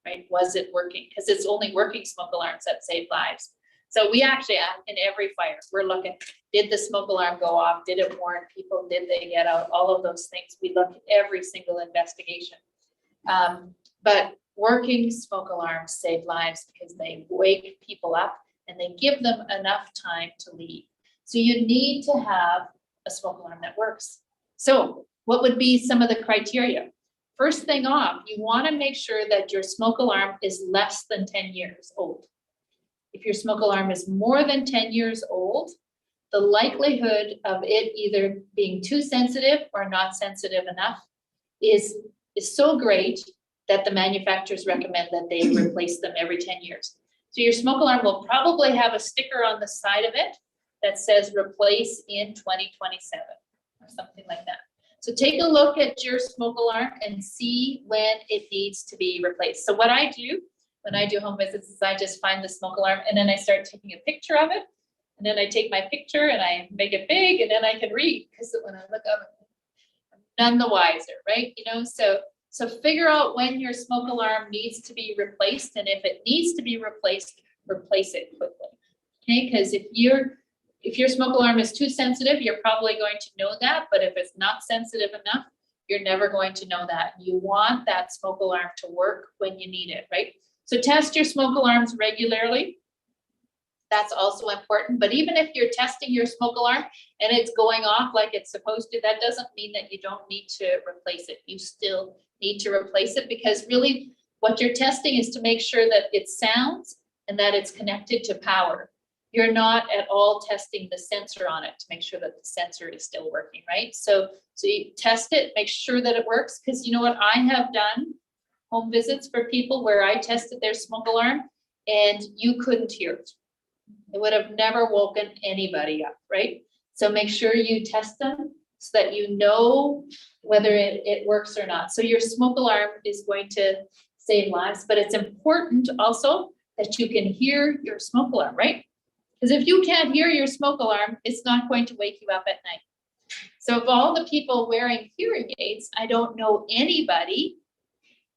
Right? Was it working? Because it's only working smoke alarms that save lives. So we actually, in every fire, we're looking, did the smoke alarm go off? Did it warn people? Did they get out? All of those things. We look at every single investigation. But working smoke alarms save lives because they wake people up and they give them enough time to leave. So you need to have a smoke alarm that works. So what would be some of the criteria? First thing off, you want to make sure that your smoke alarm is less than 10 years old. If your smoke alarm is more than 10 years old, the likelihood of it either being too sensitive or not sensitive enough is so great that the manufacturers recommend that they replace them every 10 years. So your smoke alarm will probably have a sticker on the side of it that says replace in 2027 or something like that. So take a look at your smoke alarm and see when it needs to be replaced. So what I do when I do home visits is I just find the smoke alarm and then I start taking a picture of it. And then I take my picture and I make it big and then I can read, because when I look up, I'm none the wiser, right? You know, so figure out when your smoke alarm needs to be replaced, and if it needs to be replaced, replace it quickly. Okay, because if your smoke alarm is too sensitive, you're probably going to know that, but if it's not sensitive enough, you're never going to know that. You want that smoke alarm to work when you need it, right? So test your smoke alarms regularly. That's also important, but even if you're testing your smoke alarm and it's going off like it's supposed to, that doesn't mean that you don't need to replace it. You still need to replace it, because really what you're testing is to make sure that it sounds and that it's connected to power. You're not at all testing the sensor on it to make sure that the sensor is still working, right? So you test it, make sure that it works, because you know what, I have done home visits for people where I tested their smoke alarm and you couldn't hear it. It would have never woken anybody up, right? So make sure you test them so that you know whether it works or not. So your smoke alarm is going to save lives, but it's important also that you can hear your smoke alarm, right? Because if you can't hear your smoke alarm, it's not going to wake you up at night. So of all the people wearing hearing aids, I don't know anybody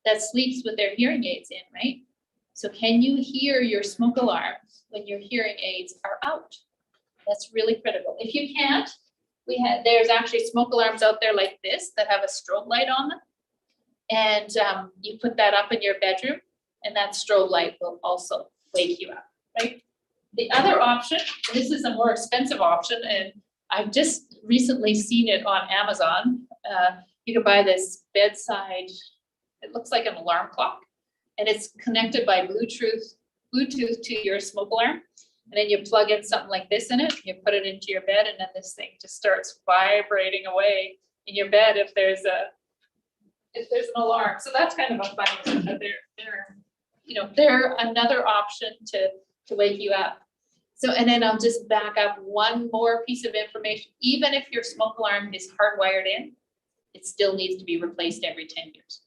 that sleeps with their hearing aids in, right? So can you hear your smoke alarm when your hearing aids are out? That's really critical. If you can't, there's actually smoke alarms out there like this that have a strobe light on them. And you put that up in your bedroom and that strobe light will also wake you up, right? The other option, this is a more expensive option, and I've just recently seen it on Amazon. You can buy this bedside, it looks like an alarm clock, and it's connected by Bluetooth to your smoke alarm. And then you plug in something like this in it, you put it into your bed, and then this thing just starts vibrating away in your bed if there's an alarm. So that's kind of a fun, they're another option to wake you up. So, and then I'll just back up one more piece of information. Even if your smoke alarm is hardwired in, it still needs to be replaced every 10 years.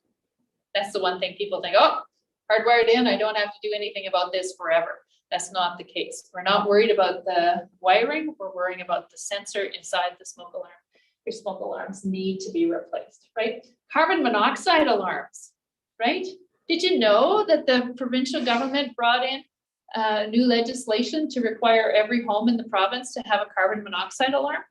That's the one thing people think, oh, hardwired in, I don't have to do anything about this forever. That's not the case. We're not worried about the wiring, we're worrying about the sensor inside the smoke alarm. Your smoke alarms need to be replaced, right? Carbon monoxide alarms, right? Did you know that the provincial government brought in new legislation to require every home in the province to have a carbon monoxide alarm?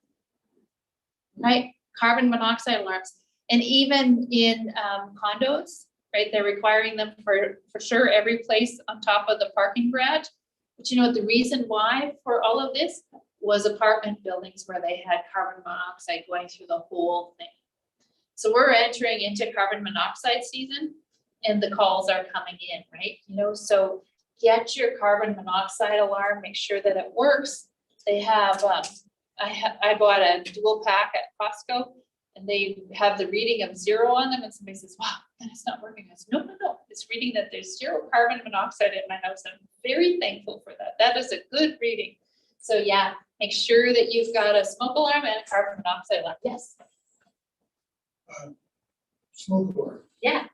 Right? Carbon monoxide alarms. And even in condos, right? They're requiring them for sure every place on top of the parking garage. But you know, the reason why for all of this was apartment buildings where they had carbon monoxide going through the whole thing. So we're entering into carbon monoxide season and the calls are coming in, right? You know, so get your carbon monoxide alarm, make sure that it works. They have, I bought a dual pack at Costco and they have the reading of 0 on them, and somebody says, wow, then it's not working. I said, no, it's reading that there's 0 carbon monoxide in my house. I'm very thankful for that. That is a good reading. So yeah, make sure that you've got a smoke alarm and a carbon monoxide alarm. Yes. Smoke alarm. Yeah.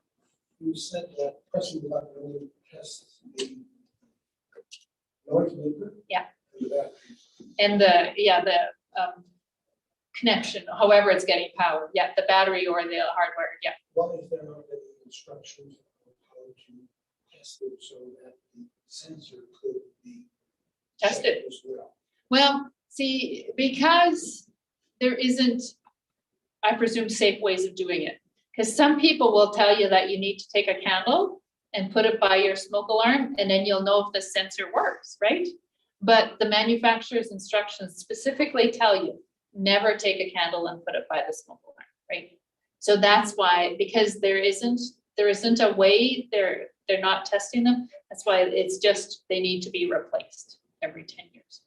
You said that pressing the button only tests the noise maker. Yeah. And the battery. And the connection, however it's getting power. Yeah, the battery or the hardware. Yeah. What if there are any instructions on how to test it so that the sensor could be Tested. checked as well? Well, see, because there isn't, I presume, safe ways of doing it. Because some people will tell you that you need to take a candle and put it by your smoke alarm, and then you'll know if the sensor works, right? But the manufacturer's instructions specifically tell you, never take a candle and put it by the smoke alarm, right? So that's why, because there isn't a way, they're not testing them. That's why it's just, they need to be replaced every 10 years.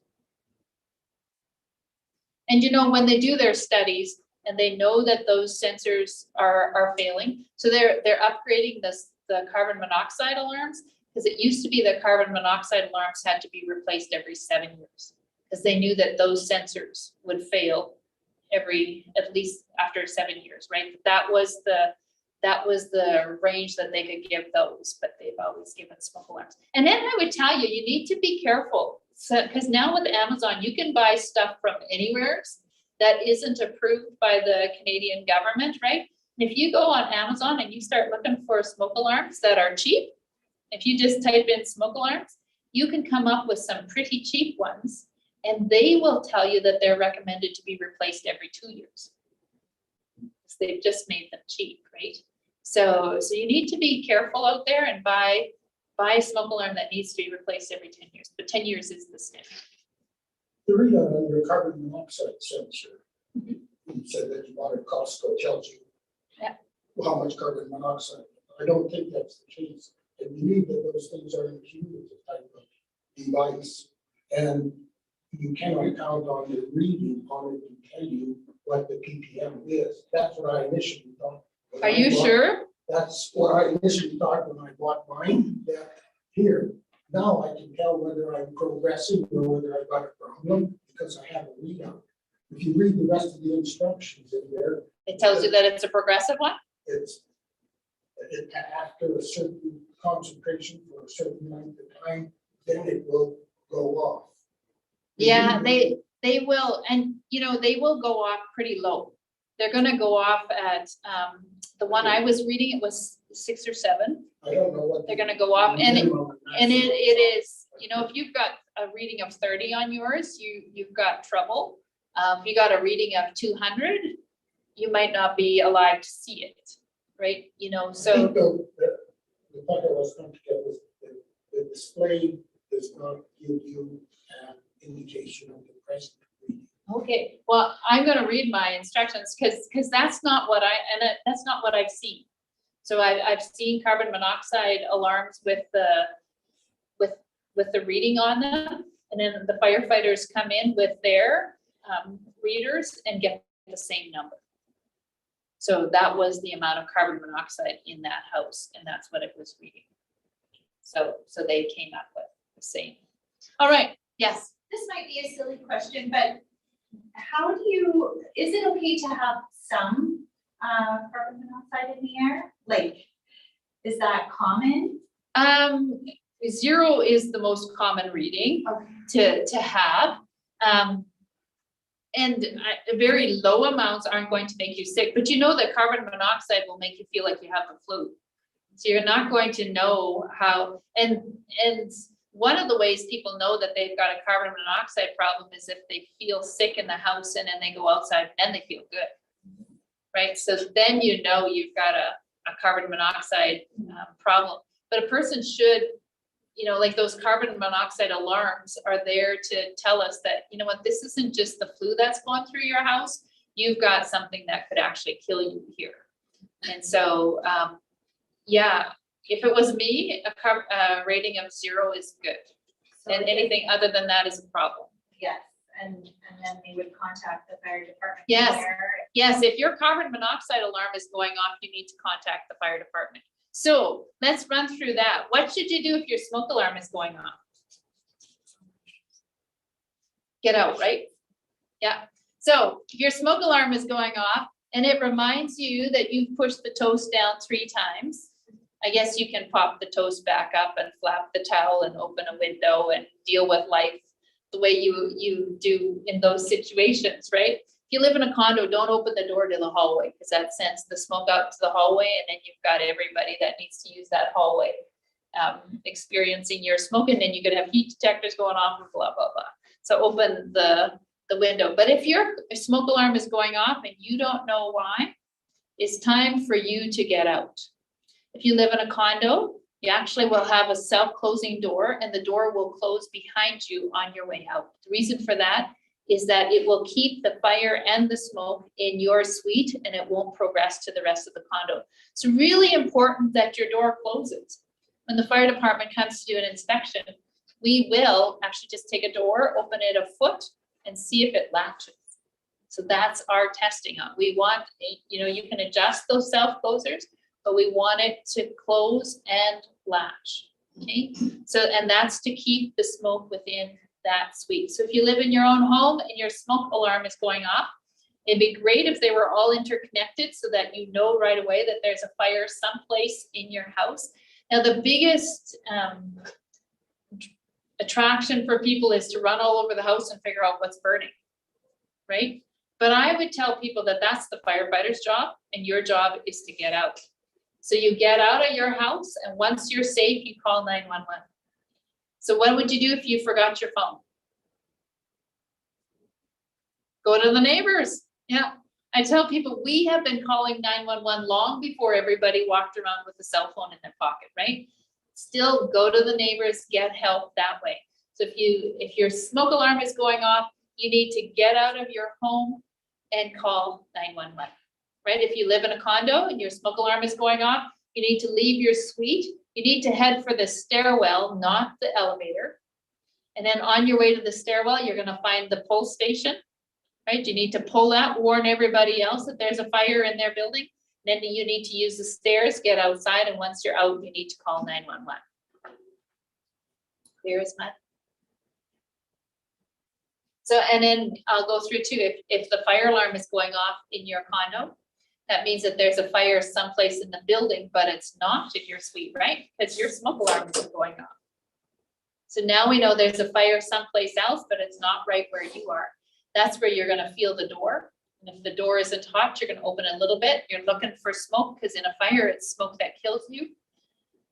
And you know, when they do their studies and they know that those sensors are failing, so they're upgrading the carbon monoxide alarms, because it used to be that carbon monoxide alarms had to be replaced every 7 years, because they knew that those sensors would fail at least after 7 years, right? That was the range that they could give those, but they've always given smoke alarms. And then I would tell you, you need to be careful. So, because now with Amazon, you can buy stuff from anywhere that isn't approved by the Canadian government, right? And if you go on Amazon and you start looking for smoke alarms that are cheap, if you just type in smoke alarms, you can come up with some pretty cheap ones, and they will tell you that they're recommended to be replaced every 2 years. So they've just made them cheap, right? So you need to be careful out there and buy a smoke alarm that needs to be replaced every 10 years, but 10 years is the standard. The read on your carbon monoxide sensor, you said that you bought at Costco, tells you Yeah. how much carbon monoxide. I don't think that's the case. I believe that those things are included as a type of device, and you cannot count on the reading on it to tell you what the ppm is. That's what I initially thought. Are you sure? That's what I initially thought when I bought mine, that here, now I can tell whether I'm progressing or whether I've got a problem because I have a readout. If you read the rest of the instructions in there, It tells you that it's a progressive one? it's after a certain concentration for a certain length of time, then it will go off. Yeah, they will, and you know, they will go off pretty low. They're gonna go off at, the one I was reading, it was 6 or 7. I don't know what. They're gonna go off, and it maximum is, you know, if you've got a reading of 30 on yours, you've got trouble. If you got a reading of 200, you might not be alive to see it, right? You know, I so. think the point I was trying to get was the display does not give you an indication of the present reading. Okay, well, I'm gonna read my instructions, because that's not what that's not what I've seen. So I've seen carbon monoxide alarms with the reading on them, and then the firefighters come in with their readers and get the same number. So that was the amount of carbon monoxide in that house, and that's what it was reading. So they came up with the same. All right, yes. This might be a silly question, but how do you, is it okay to have some carbon monoxide in the air? Like, is that common? 0 is the most common reading to have. And very low amounts aren't going to make you sick, but you know that carbon monoxide will make you feel like you have the flu. So you're not going to know how, and one of the ways people know that they've got a carbon monoxide problem is if they feel sick in the house and then they go outside and then they feel good, right? So then you know you've got a carbon monoxide problem. But a person should, you know, like those carbon monoxide alarms are there to tell us that, you know what, this isn't just the flu that's going through your house. You've got something that could actually kill you here. And so, yeah, if it was me, a rating of 0 is good. So And anything other than that is a problem. yes, and then they would contact the fire department. Yes. there. Yes, if your carbon monoxide alarm is going off, you need to contact the fire department. So let's run through that. What should you do if your smoke alarm is going off? Get out, right? Yeah. So if your smoke alarm is going off and it reminds you that you've pushed the toast down 3 times, I guess you can pop the toast back up and flap the towel and open a window and deal with life the way you do in those situations, right? If you live in a condo, don't open the door to the hallway, because that sends the smoke out to the hallway, and then you've got everybody that needs to use that hallway experiencing your smoke, and then you could have heat detectors going off and blah, blah, blah. So open the window. But if your smoke alarm is going off and you don't know why, it's time for you to get out. If you live in a condo, you actually will have a self-closing door, and the door will close behind you on your way out. The reason for that is that it will keep the fire and the smoke in your suite, and it won't progress to the rest of the condo. It's really important that your door closes. When the fire department comes to do an inspection, we will actually just take a door, open it a foot, and see if it latches. So that's our testing on. We want, you know, you can adjust those self closers, but we want it to close and latch. Okay, so, and that's to keep the smoke within that suite. So if you live in your own home and your smoke alarm is going off, it'd be great if they were all interconnected so that you know right away that there's a fire someplace in your house. Now, the biggest attraction for people is to run all over the house and figure out what's burning, right? But I would tell people that that's the firefighter's job, and your job is to get out. So you get out of your house, and once you're safe, you call 911. So what would you do if you forgot your phone? Go to the neighbors. Yeah, I tell people we have been calling 911 long before everybody walked around with a cell phone in their pocket, right? Still go to the neighbors, get help that way. So if your smoke alarm is going off, you need to get out of your home and call 911, right? If you live in a condo and your smoke alarm is going off, you need to leave your suite. You need to head for the stairwell, not the elevator. And then on your way to the stairwell, you're gonna find the pull station, right? You need to pull that, warn everybody else that there's a fire in their building. Then you need to use the stairs, get outside, and once you're out, you need to call 911. Clear as mud. So, and then I'll go through too, if the fire alarm is going off in your condo, that means that there's a fire someplace in the building, but it's not in your suite, right? Because your smoke alarm is going off. So now we know there's a fire someplace else, but it's not right where you are. That's where you're gonna feel the door. And if the door isn't hot, you're gonna open a little bit. You're looking for smoke, because in a fire, it's smoke that kills you.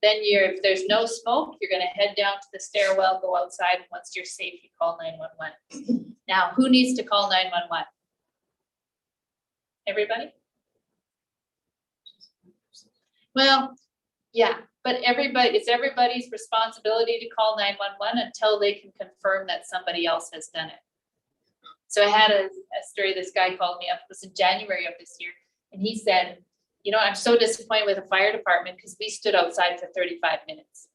Then if there's no smoke, you're gonna head down to the stairwell, go outside. Once you're safe, you call 911. Now, who needs to call 911? Everybody? Well, yeah, but it's everybody's responsibility to call 911 until they can confirm that somebody else has done it. So I had a story, this guy called me up, it was in January of this year, and he said, you know, I'm so disappointed with the fire department because we stood outside for 35 minutes.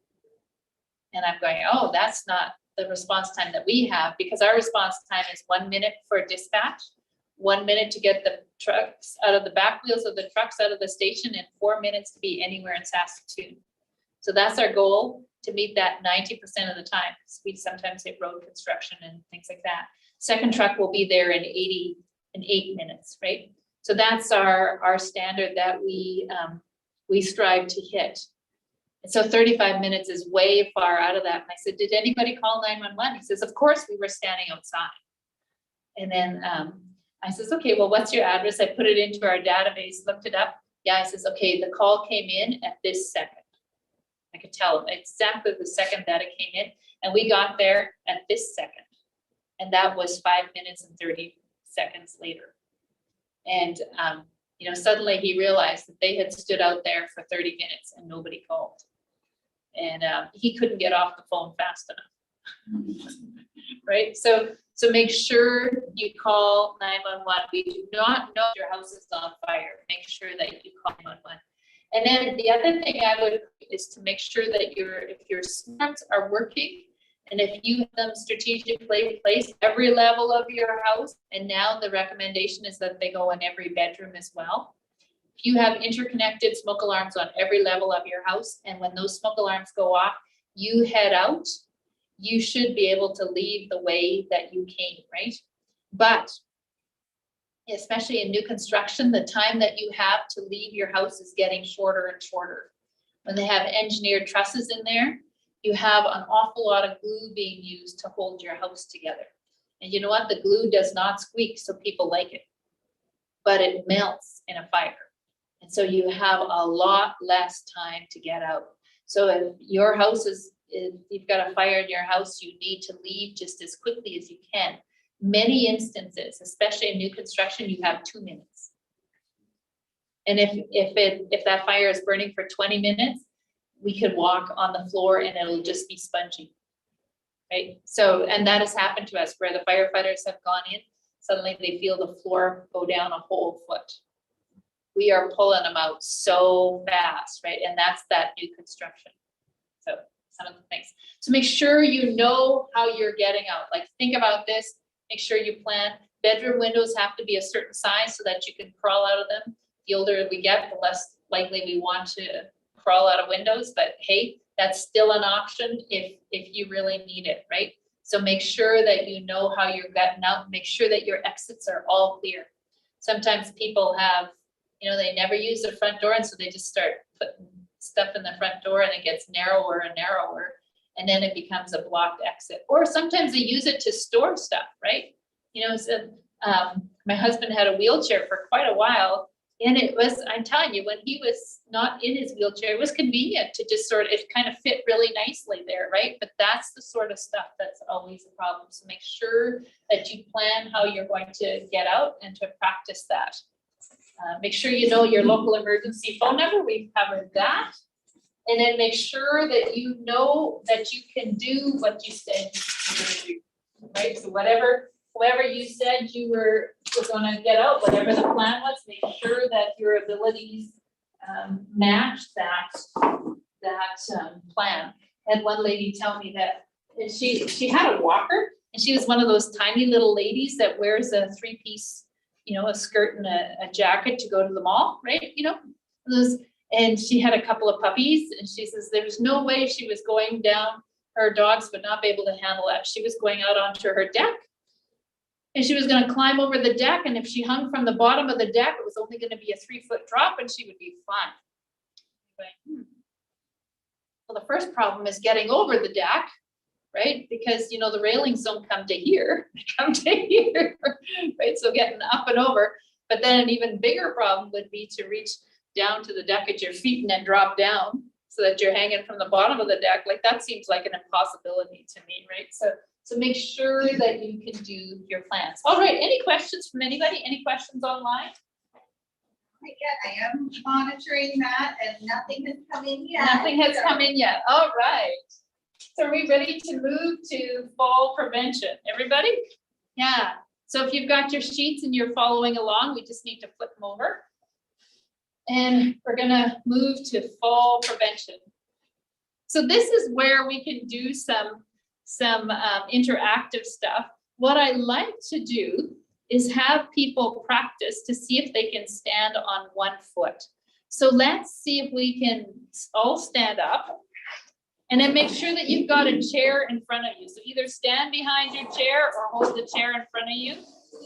And I'm going, oh, that's not the response time that we have, because our response time is 1 minute for dispatch, 1 minute to get the trucks out of the back wheels of the trucks out of the station, and 4 minutes to be anywhere in Saskatoon. So that's our goal, to meet that 90% of the time, because we sometimes hit road construction and things like that. Second truck will be there in 8 minutes, right? So that's our standard that we strive to hit. And so 35 minutes is way far out of that. And I said, did anybody call 911? He says, of course, we were standing outside. And then I says, okay, well, what's your address? I put it into our database, looked it up. Yeah, I says, okay, the call came in at this second. I could tell exactly the second that it came in, and we got there at this second. And that was 5 minutes and 30 seconds later. And, you know, suddenly he realized that they had stood out there for 30 minutes and nobody called. And he couldn't get off the phone fast enough. Right? So make sure you call 911. We do not know if your house is on fire. Make sure that you call 911. And then the other thing I would is to make sure that if your smarts are working, and if you have them strategically placed every level of your house, and now the recommendation is that they go in every bedroom as well. If you have interconnected smoke alarms on every level of your house, and when those smoke alarms go off, you head out, you should be able to leave the way that you came, right? But especially in new construction, the time that you have to leave your house is getting shorter and shorter. When they have engineered trusses in there, you have an awful lot of glue being used to hold your house together. And you know what? The glue does not squeak, so people like it, but it melts in a fire. And so you have a lot less time to get out. So if your house if you've got a fire in your house, you need to leave just as quickly as you can. Many instances, especially in new construction, you have 2 minutes. And if that fire is burning for 20 minutes, we could walk on the floor and it'll just be spongy, right? So, and that has happened to us where the firefighters have gone in, suddenly they feel the floor go down a whole foot. We are pulling them out so fast, right? And that's that new construction. So some of the things. So make sure you know how you're getting out. Like think about this, make sure you plan. Bedroom windows have to be a certain size so that you can crawl out of them. The older we get, the less likely we want to crawl out of windows, but hey, that's still an option if you really need it, right? So make sure that you know how you're getting out, make sure that your exits are all clear. Sometimes people have, they never use the front door, and so they just start putting stuff in the front door and it gets narrower and narrower, and then it becomes a blocked exit. Or sometimes they use it to store stuff, right? So my husband had a wheelchair for quite a while, and it was, I'm telling you, when he was not in his wheelchair, it was convenient to just it kind of fit really nicely there, right? But that's the sort of stuff that's always a problem. So make sure that you plan how you're going to get out and to practice that. Make sure you know your local emergency phone number. We've covered that. And then make sure that you know that you can do what you said you were going to do, right? So whoever you said you were going to get out, whatever the plan was, make sure that your abilities match that plan. I had one lady tell me that she had a walker, and she was one of those tiny little ladies that wears a 3-piece, a skirt and a jacket to go to the mall, right? And she had a couple of puppies, and she says there's no way she was going down, her dogs would not be able to handle that. She was going out onto her deck, and she was going to climb over the deck, and if she hung from the bottom of the deck, it was only going to be a 3-foot drop, and she would be fine. Well, the first problem is getting over the deck, right? Because, the railings don't come to here, they come to here, right? So getting up and over, but then an even bigger problem would be to reach down to the deck at your feet and then drop down so that you're hanging from the bottom of the deck. Like, that seems like an impossibility to me, right? So make sure that you can do your plans. All right, any questions from anybody? Any questions online? Again, I am monitoring that, and nothing has come in yet. Nothing has come in yet. All right. So are we ready to move to fall prevention? Everybody? Yeah. So if you've got your sheets and you're following along, we just need to flip them over. And we're gonna move to fall prevention. So this is where we can do some interactive stuff. What I like to do is have people practice to see if they can stand on one foot. So let's see if we can all stand up, and then make sure that you've got a chair in front of you. So either stand behind your chair or hold the chair in front of you.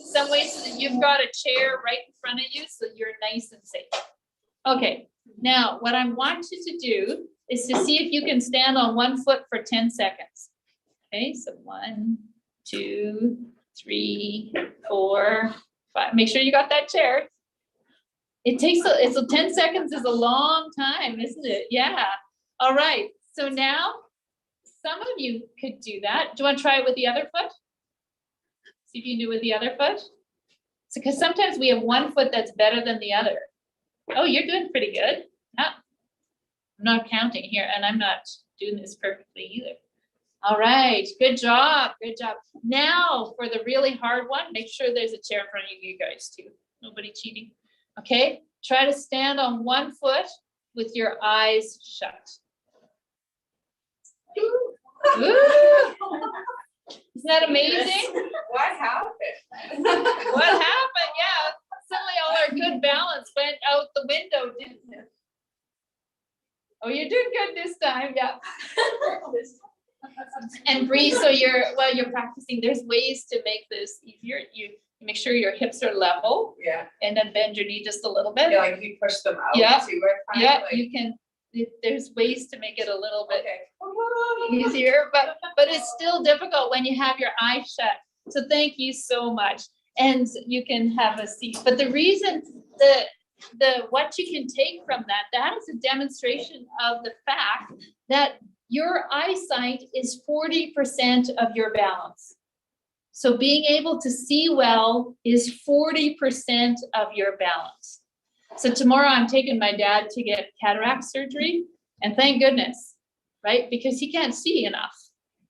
Some way so that you've got a chair right in front of you so you're nice and safe. Okay, now what I want you to do is to see if you can stand on one foot for 10 seconds. Okay, so 1, 2, 3, 4, 5. Make sure you got that chair. It takes, it's 10 seconds is a long time, isn't it? Yeah. All right. So now some of you could do that. Do you want to try it with the other foot? See if you can do it with the other foot. So, because sometimes we have one foot that's better than the other. Oh, you're doing pretty good. Yeah. I'm not counting here, and I'm not doing this perfectly either. All right, good job, good job. Now for the really hard one, make sure there's a chair in front of you guys too. Nobody cheating. Okay, try to stand on one foot with your eyes shut. Ooh. Isn't that amazing? What happened? What happened? Yeah, suddenly all our good balance went out the window, didn't it? Oh, you did good this time, yeah. And breathe, so while you're practicing, there's ways to make this easier. You make sure your hips are level. Yeah. And then bend your knee just a little bit. Yeah, like you push them out. Yeah. Too, right? Yeah, Like, you can, there's ways to make it a little bit okay. easier, but it's still difficult when you have your eyes shut. So thank you so much. And you can have a seat. But the reason what you can take from that is a demonstration of the fact that your eyesight is 40% of your balance. So being able to see well is 40% of your balance. So tomorrow I'm taking my dad to get cataract surgery, and thank goodness, right? Because he can't see enough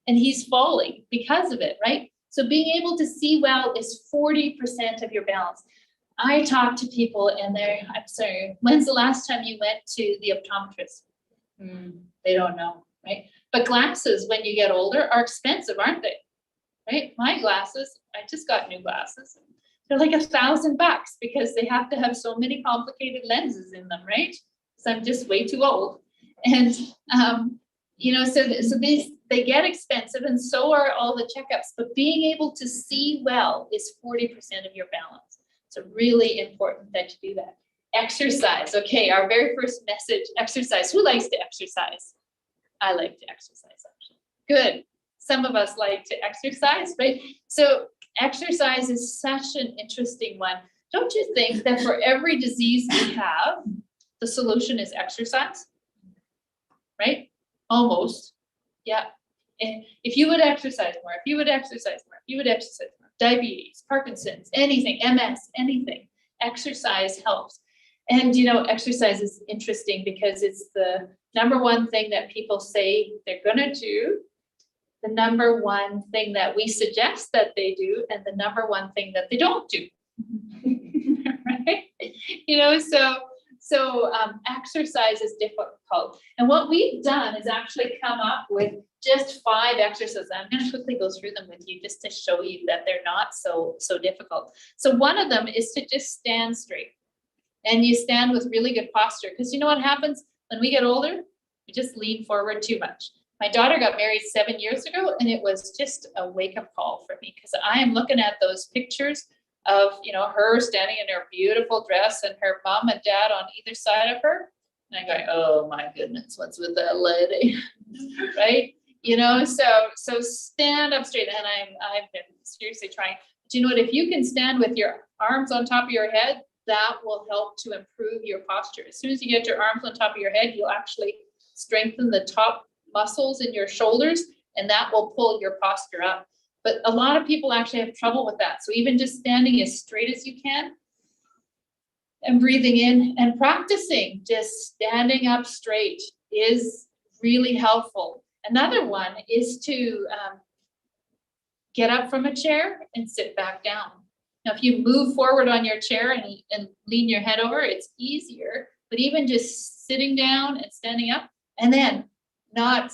and he's falling because of it, right? So being able to see well is 40% of your balance. I talk to people and I'm sorry, when's the last time you went to the optometrist? They don't know, right? But glasses, when you get older, are expensive, aren't they? Right? My glasses, I just got new glasses. they're like $1,000 because they have to have so many complicated lenses in them, right? So I'm just way too old. And, you know, so these, they get expensive, and so are all the checkups, but being able to see well is 40% of your balance. So really important that you do that. Exercise, okay, our very first message, exercise. Who likes to exercise? I like to exercise, actually. Good. Some of us like to exercise, right? So exercise is such an interesting one. Don't you think that for every disease we have, the solution is exercise? Right? Almost. Yeah. And if you would exercise more, if you would exercise more, if you would exercise more, diabetes, Parkinson's, anything, MS, anything, exercise helps. And, you know, exercise is interesting because it's the number one thing that people say they're gonna do, the number one thing that we suggest that they do, and the number one thing that they don't do. Right? You know, so exercise is difficult. And what we've done is actually come up with just 5 exercises. I'm going to quickly go through them with you just to show you that they're not so difficult. So one of them is to just stand straight. And you stand with really good posture, because you know what happens when we get older? We just lean forward too much. My daughter got married 7 years ago, and it was just a wake-up call for me, because I am looking at those pictures of, you know, her standing in her beautiful dress and her mom and dad on either side of her. And I'm going, oh my goodness, what's with that lady? Right? You know, so stand up straight. And I've been seriously trying. Do you know what? If you can stand with your arms on top of your head, that will help to improve your posture. As soon as you get your arms on top of your head, you'll actually strengthen the top muscles in your shoulders, and that will pull your posture up. But a lot of people actually have trouble with that. So even just standing as straight as you can and breathing in and practicing just standing up straight is really helpful. Another one is to get up from a chair and sit back down. Now, if you move forward on your chair and lean your head over, it's easier. But even just sitting down and standing up, and then not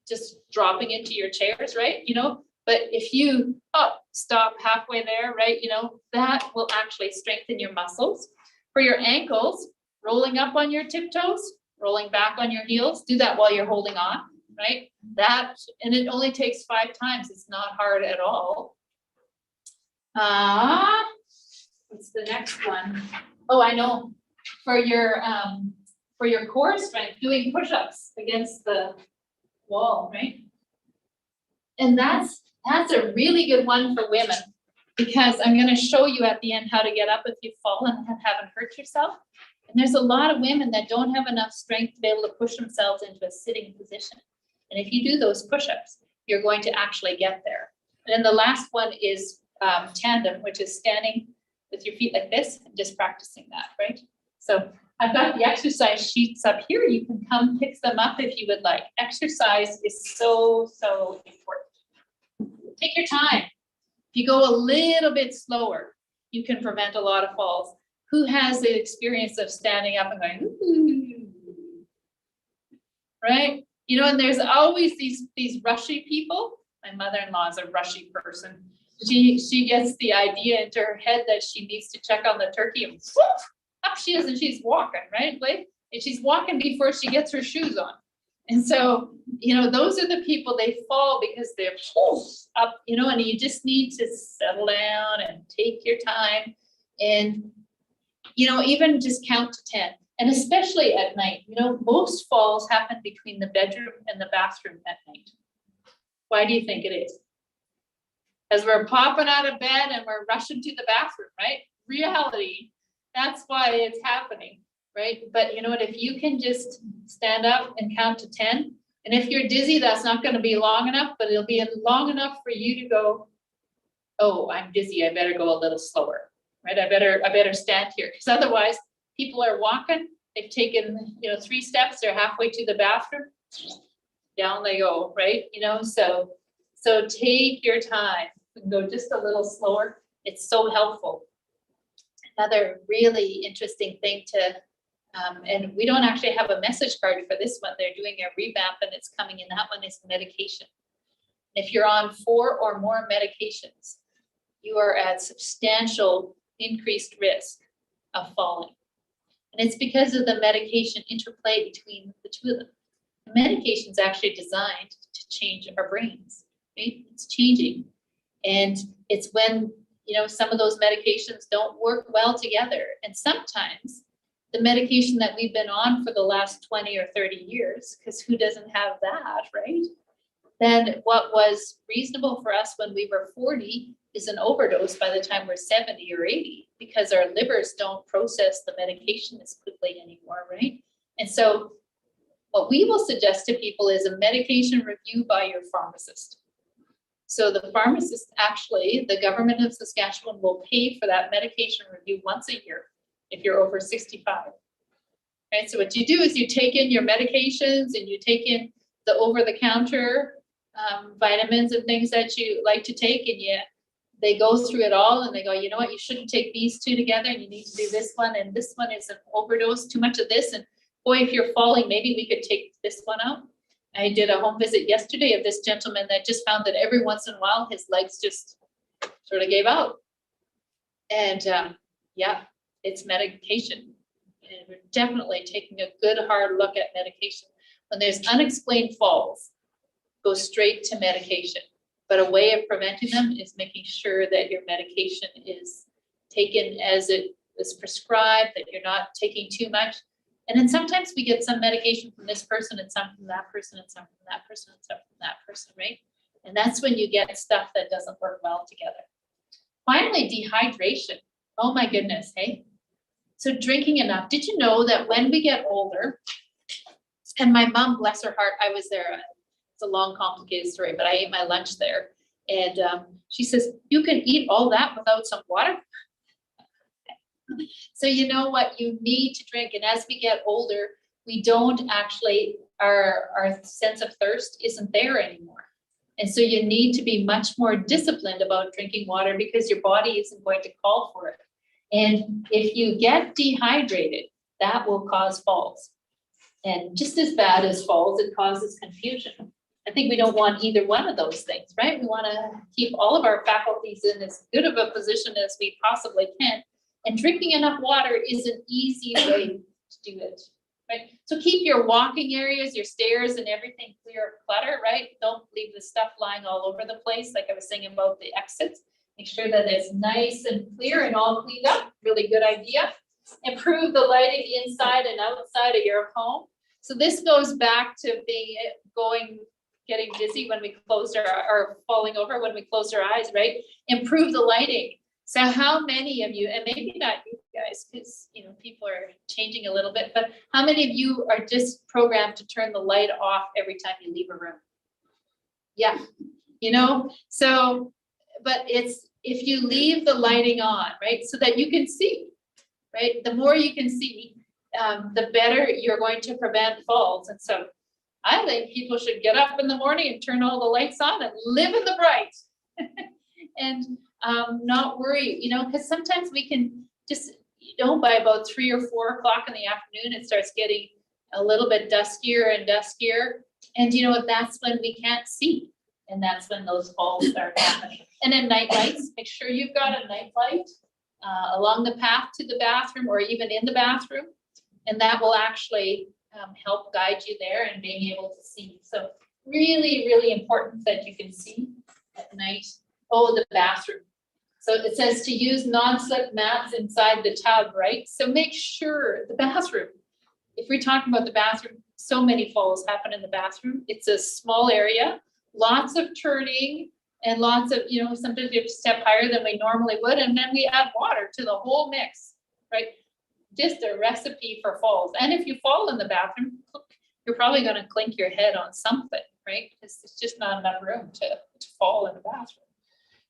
just dropping into your chairs, right? You know, but if you stop halfway there, right? You know, that will actually strengthen your muscles. For your ankles, rolling up on your tiptoes, rolling back on your heels, do that while you're holding on, right? That, and it only takes 5 times. It's not hard at all. What's the next one? Oh, I know. For your core strength, doing push-ups against the wall, right? And that's a really good one for women, because I'm going to show you at the end how to get up if you've fallen and haven't hurt yourself. And there's a lot of women that don't have enough strength to be able to push themselves into a sitting position. And if you do those push-ups, you're going to actually get there. And then the last one is tandem, which is standing with your feet like this and just practicing that, right? So I've got the exercise sheets up here. You can come pick them up if you would like. Exercise is so important. Take your time. If you go a little bit slower, you can prevent a lot of falls. Who has the experience of standing up and going, ooh, right? You know, and there's always these rushy people. My mother-in-law is a rushy person. She gets the idea into her head that she needs to check on the turkey, and whoosh, up she is, and she's walking, right? Like, and she's walking before she gets her shoes on. And so, you know, those are the people, they fall because they're up, you know, and you just need to settle down and take your time and, you know, even just count to 10. And especially at night, you know, most falls happen between the bedroom and the bathroom at night. Why do you think it is? As we're popping out of bed and we're rushing to the bathroom, right? Reality, that's why it's happening, right? But you know what, if you can just stand up and count to 10, and if you're dizzy, that's not going to be long enough, but it'll be long enough for you to go, oh, I'm dizzy, I better go a little slower, right? I better stand here, because otherwise people are walking, they've taken, you know, 3 steps, they're halfway to the bathroom, down they go, right? You know, so take your time and go just a little slower. It's so helpful. Another really interesting thing to, and we don't actually have a message card for this one. They're doing a revamp and it's coming in. That one is medication. If you're on 4 or more medications, you are at substantial increased risk of falling. And it's because of the medication interplay between the two of them. The medication is actually designed to change our brains, right? It's changing. And it's when, some of those medications don't work well together. And sometimes the medication that we've been on for the last 20 or 30 years, because who doesn't have that, right? Then what was reasonable for us when we were 40 is an overdose by the time we're 70 or 80, because our livers don't process the medication as quickly anymore, right? And so what we will suggest to people is a medication review by your pharmacist. So the pharmacist, actually, the government of Saskatchewan will pay for that medication review once a year if you're over 65. Right, so what you do is you take in your medications and you take in the over-the-counter vitamins and things that you like to take, and they go through it all and they go, you know what, you shouldn't take these two together, and you need to do this one, and this one is an overdose, too much of this, and boy, if you're falling, maybe we could take this one out. I did a home visit yesterday of this gentleman that just found that every once in a while his legs just sort of gave out. And yeah, it's medication. And we're definitely taking a good hard look at medication. When there's unexplained falls, go straight to medication. But a way of preventing them is making sure that your medication is taken as it is prescribed, that you're not taking too much. And then sometimes we get some medication from this person and some from that person and some from that person and some from that person, right? And that's when you get stuff that doesn't work well together. Finally, dehydration. Oh my goodness, hey? So drinking enough. Did you know that when we get older, and my mom, bless her heart, I was there. It's a long, complicated story, but I ate my lunch there. And she says, you can eat all that without some water? So you know what, you need to drink. And as we get older, we don't actually, our sense of thirst isn't there anymore. And so you need to be much more disciplined about drinking water because your body isn't going to call for it. And if you get dehydrated, that will cause falls. And just as bad as falls, it causes confusion. I think we don't want either one of those things, right? We want to keep all of our faculties in as good of a position as we possibly can. And drinking enough water is an easy way to do it, right? So keep your walking areas, your stairs and everything clear of clutter, right? Don't leave the stuff lying all over the place. Like I was saying about the exits, make sure that it's nice and clear and all cleaned up. Really good idea. Improve the lighting inside and outside of your home. So this goes back to getting dizzy when we close or falling over when we close our eyes, right? Improve the lighting. So how many of you, and maybe not you guys, because people are changing a little bit, but how many of you are just programmed to turn the light off every time you leave a room? Yeah, so, but it's, if you leave the lighting on, right, so that you can see, right? The more you can see, the better you're going to prevent falls. And so I think people should get up in the morning and turn all the lights on and live in the bright. And not worry, because sometimes we can just, by about 3 or 4 o'clock in the afternoon, it starts getting a little bit duskier and duskier. And that's when we can't see. And that's when those falls start happening. And then night lights, make sure you've got a night light along the path to the bathroom or even in the bathroom. And that will actually help guide you there and being able to see. So really, really important that you can see at night. Oh, the bathroom. So it says to use non-slip mats inside the tub, right? So make sure the bathroom, if we're talking about the bathroom, so many falls happen in the bathroom. It's a small area, lots of turning and lots of, sometimes you have to step higher than we normally would. And then we add water to the whole mix, right? Just a recipe for falls. And if you fall in the bathroom, you're probably going to clink your head on something, right? Because there's just not enough room to fall in the bathroom.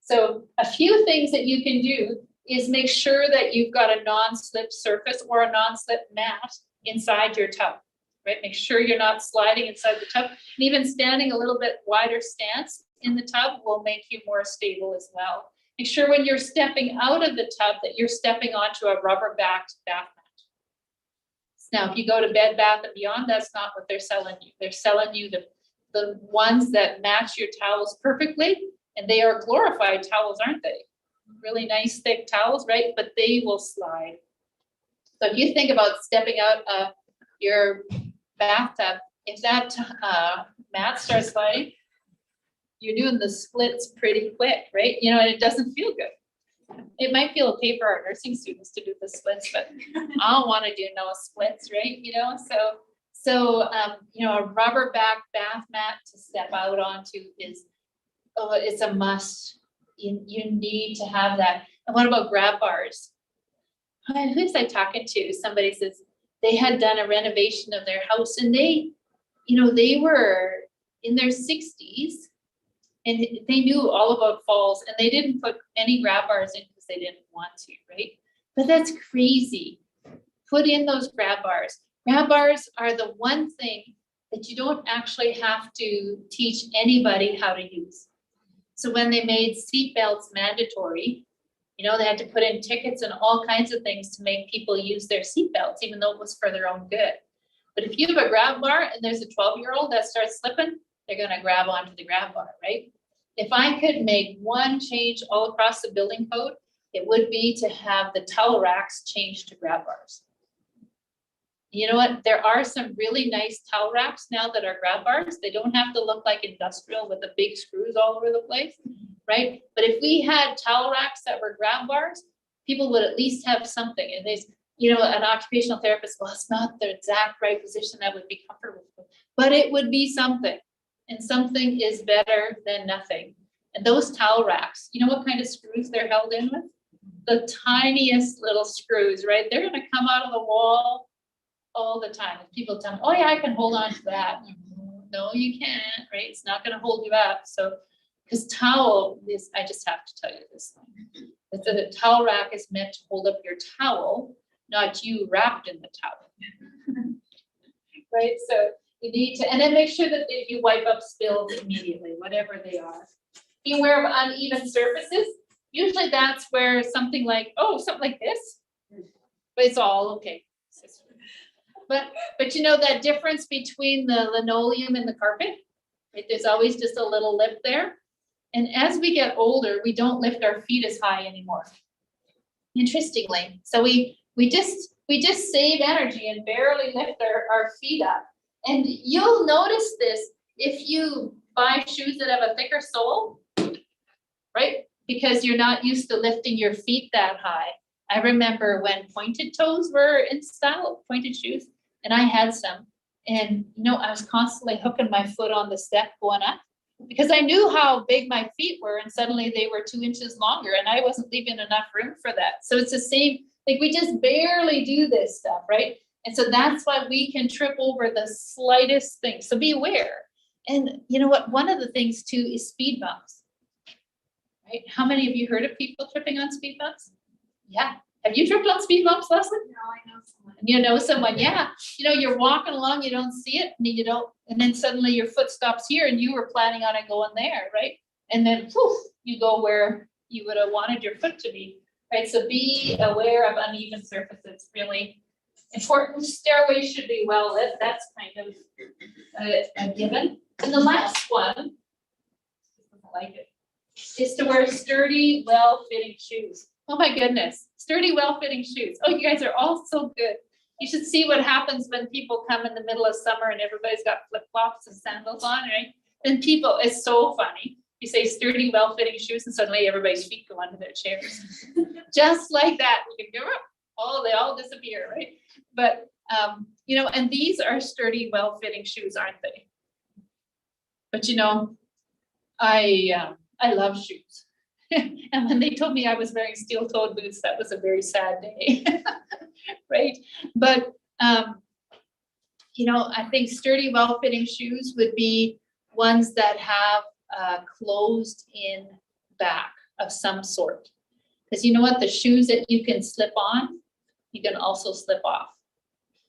So a few things that you can do is make sure that you've got a non-slip surface or a non-slip mat inside your tub, right? Make sure you're not sliding inside the tub. And even standing a little bit wider stance in the tub will make you more stable as well. Make sure when you're stepping out of the tub that you're stepping onto a rubber-backed bath mat. Now, if you go to Bed Bath & Beyond, that's not what they're selling you. They're selling you the ones that match your towels perfectly. And they are glorified towels, aren't they? really nice thick towels, right? But they will slide. So if you think about stepping out of your bathtub, if that mat starts sliding, you're doing the splits pretty quick, right? You know, and it doesn't feel good. It might feel okay for our nursing students to do the splits, but I don't want to do no splits, right? You know, so you know, a rubber back bath mat to step out onto is, oh, it's a must. You need to have that. And what about grab bars? Who was I talking to? Somebody says they had done a renovation of their house and they, you know, they were in their 60s and they knew all about falls and they didn't put any grab bars in because they didn't want to, right? But that's crazy. Put in those grab bars. Grab bars are the one thing that you don't actually have to teach anybody how to use. So when they made seat belts mandatory, you know, they had to put in tickets and all kinds of things to make people use their seat belts, even though it was for their own good. But if you have a grab bar and there's a 12-year-old that starts slipping, they're gonna grab onto the grab bar, right? If I could make one change all across the building code, it would be to have the towel racks changed to grab bars. You know what? There are some really nice towel racks now that are grab bars. They don't have to look like industrial with the big screws all over the place, right? But if we had towel racks that were grab bars, people would at least have something. And there's, you know, an occupational therapist, well, it's not the exact right position I would be comfortable with, but it would be something. And something is better than nothing. And those towel racks, you know what kind of screws they're held in with? The tiniest little screws, right? They're gonna come out of the wall all the time. If people tell me, oh yeah, I can hold on to that. No, you can't, right? It's not gonna hold you up. So, because towel is, I just have to tell you this thing. That the towel rack is meant to hold up your towel, not you wrapped in the towel. Right, so you need to, and then make sure that you wipe up spills immediately, whatever they are. Be aware of uneven surfaces. Usually that's where something like, oh, something like this, but it's all okay. But you know that difference between the linoleum and the carpet, right? There's always just a little lip there. And as we get older, we don't lift our feet as high anymore. Interestingly, so we just save energy and barely lift our feet up. And you'll notice this if you buy shoes that have a thicker sole, right? Because you're not used to lifting your feet that high. I remember when pointed toes were in style, pointed shoes, and I had some. And you know, I was constantly hooking my foot on the step going up because I knew how big my feet were, and suddenly they were 2 inches longer, and I wasn't leaving enough room for that. So it's the same, like we just barely do this stuff, right? And so that's why we can trip over the slightest thing. So be aware. And you know what? One of the things too is speed bumps, right? How many of you heard of people tripping on speed bumps? Yeah. Have you tripped on speed bumps, Leslie? No, I know someone. You know someone, yeah. You know, you're walking along, you don't see it, and you don't, and then suddenly your foot stops here and you were planning on it going there, right? And then poof, you go where you would have wanted your foot to be, right? So be aware of uneven surfaces, really important. Stairways should be well lit. That's kind of a given. And the last one, I like it, is to wear sturdy, well-fitting shoes. Oh my goodness, sturdy, well-fitting shoes. Oh, you guys are all so good. You should see what happens when people come in the middle of summer and everybody's got flip-flops and sandals on, right? And people, it's so funny. You say sturdy, well-fitting shoes and suddenly everybody's feet go under their chairs. Just like that, you can go up, they all disappear, right? But, you know, and these are sturdy, well-fitting shoes, aren't they? But you know, I love shoes. And when they told me I was wearing steel-toed boots, that was a very sad day, right? But, you know, I think sturdy, well-fitting shoes would be ones that have a closed-in back of some sort. Because you know what? The shoes that you can slip on, you can also slip off.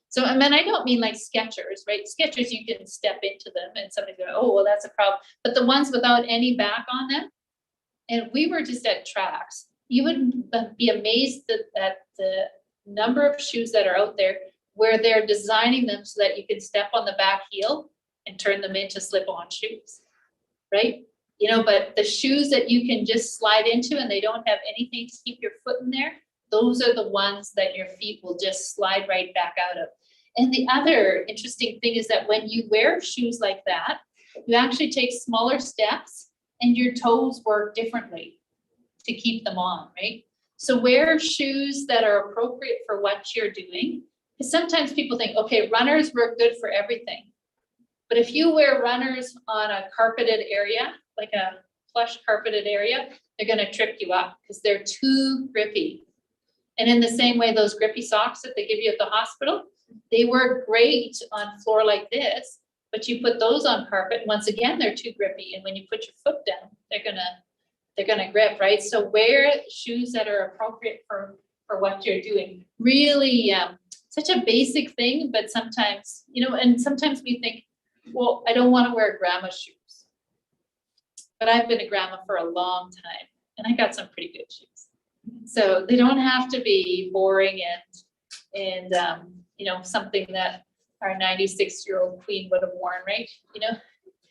So, I mean, I don't mean like Skechers, right? Skechers, you can step into them and somebody go, oh, well, that's a problem. But the ones without any back on them, and we were just at Tracks, you would be amazed at the number of shoes that are out there where they're designing them so that you can step on the back heel and turn them into slip-on shoes, right? You know, but the shoes that you can just slide into and they don't have anything to keep your foot in there, those are the ones that your feet will just slide right back out of. And the other interesting thing is that when you wear shoes like that, you actually take smaller steps and your toes work differently to keep them on, right? So wear shoes that are appropriate for what you're doing. Because sometimes people think, okay, runners work good for everything. But if you wear runners on a carpeted area, like a plush carpeted area, they're gonna trip you up because they're too grippy. And in the same way, those grippy socks that they give you at the hospital, they work great on floor like this, but you put those on carpet, once again, they're too grippy. And when you put your foot down, they're gonna grip, right? So wear shoes that are appropriate for what you're doing. Really, such a basic thing, but sometimes, you know, and sometimes we think, well, I don't want to wear grandma shoes. But I've been a grandma for a long time and I got some pretty good shoes. So they don't have to be boring and you know, something that our 96-year-old queen would have worn, right? You know,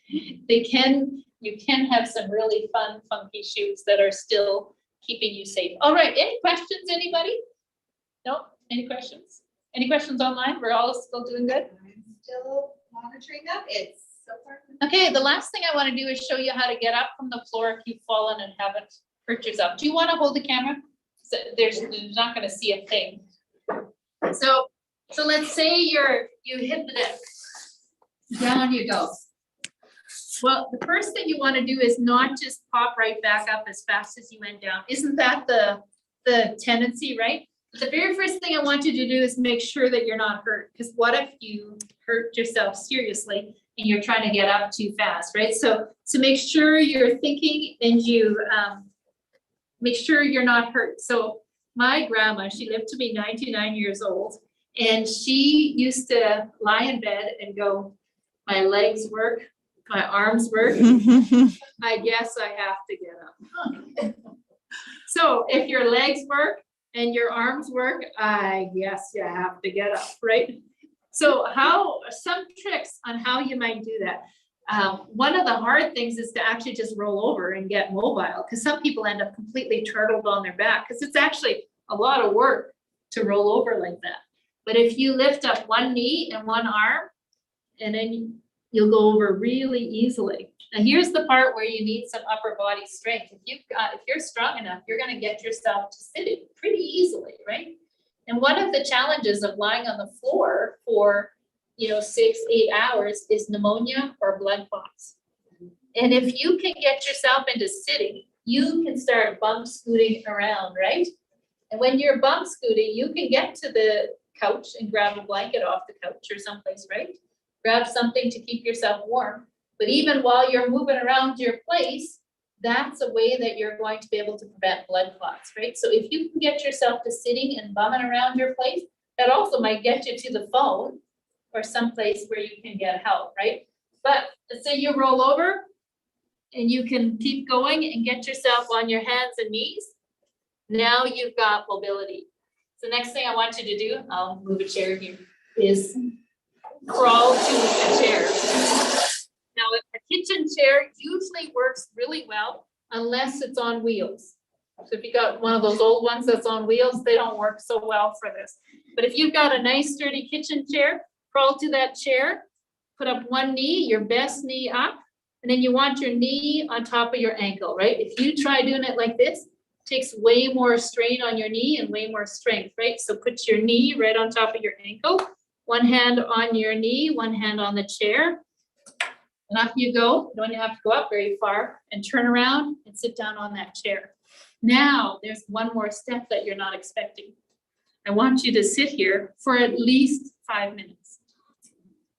you can have some really fun, funky shoes that are still keeping you safe. All right, any questions, anybody? No, any questions? Any questions online? We're all still doing good? I'm still monitoring them. It's so far. Okay, the last thing I want to do is show you how to get up from the floor if you've fallen and haven't hurt yourself. Do you want to hold the camera? So there's not going to see a thing. So let's say you hit the deck. Down you go. Well, the first thing you want to do is not just pop right back up as fast as you went down. Isn't that the tendency, right? The very first thing I want you to do is make sure that you're not hurt, because what if you hurt yourself seriously and you're trying to get up too fast, right? So make sure you're thinking and you make sure you're not hurt. So my grandma, she lived to be 99 years old, and she used to lie in bed and go, my legs work, my arms work. I guess I have to get up. So if your legs work and your arms work, I guess you have to get up, right? So some tricks on how you might do that. One of the hard things is to actually just roll over and get mobile, because some people end up completely turtled on their back, because it's actually a lot of work to roll over like that. But if you lift up one knee and one arm, and then you'll go over really easily. Now here's the part where you need some upper body strength. If you're strong enough, you're going to get yourself to sit it pretty easily, right? And one of the challenges of lying on the floor for 6-8 hours is pneumonia or blood clots. And if you can get yourself into sitting, you can start bump scooting around, right? And when you're bump scooting, you can get to the couch and grab a blanket off the couch or someplace, right? Grab something to keep yourself warm. But even while you're moving around your place, that's a way that you're going to be able to prevent blood clots, right? So if you can get yourself to sitting and bumming around your place, that also might get you to the phone or someplace where you can get help, right? But let's say you roll over and you can keep going and get yourself on your hands and knees. Now you've got mobility. So next thing I want you to do, I'll move a chair here, is crawl to a chair. Now, a kitchen chair usually works really well unless it's on wheels. So if you got one of those old ones that's on wheels, they don't work so well for this. But if you've got a nice sturdy kitchen chair, crawl to that chair, put up one knee, your best knee up, and then you want your knee on top of your ankle, right? If you try doing it like this, it takes way more strain on your knee and way more strength, right? So put your knee right on top of your ankle, one hand on your knee, one hand on the chair, and off you go. You don't have to go up very far, and turn around and sit down on that chair. Now, there's one more step that you're not expecting. I want you to sit here for at least 5 minutes,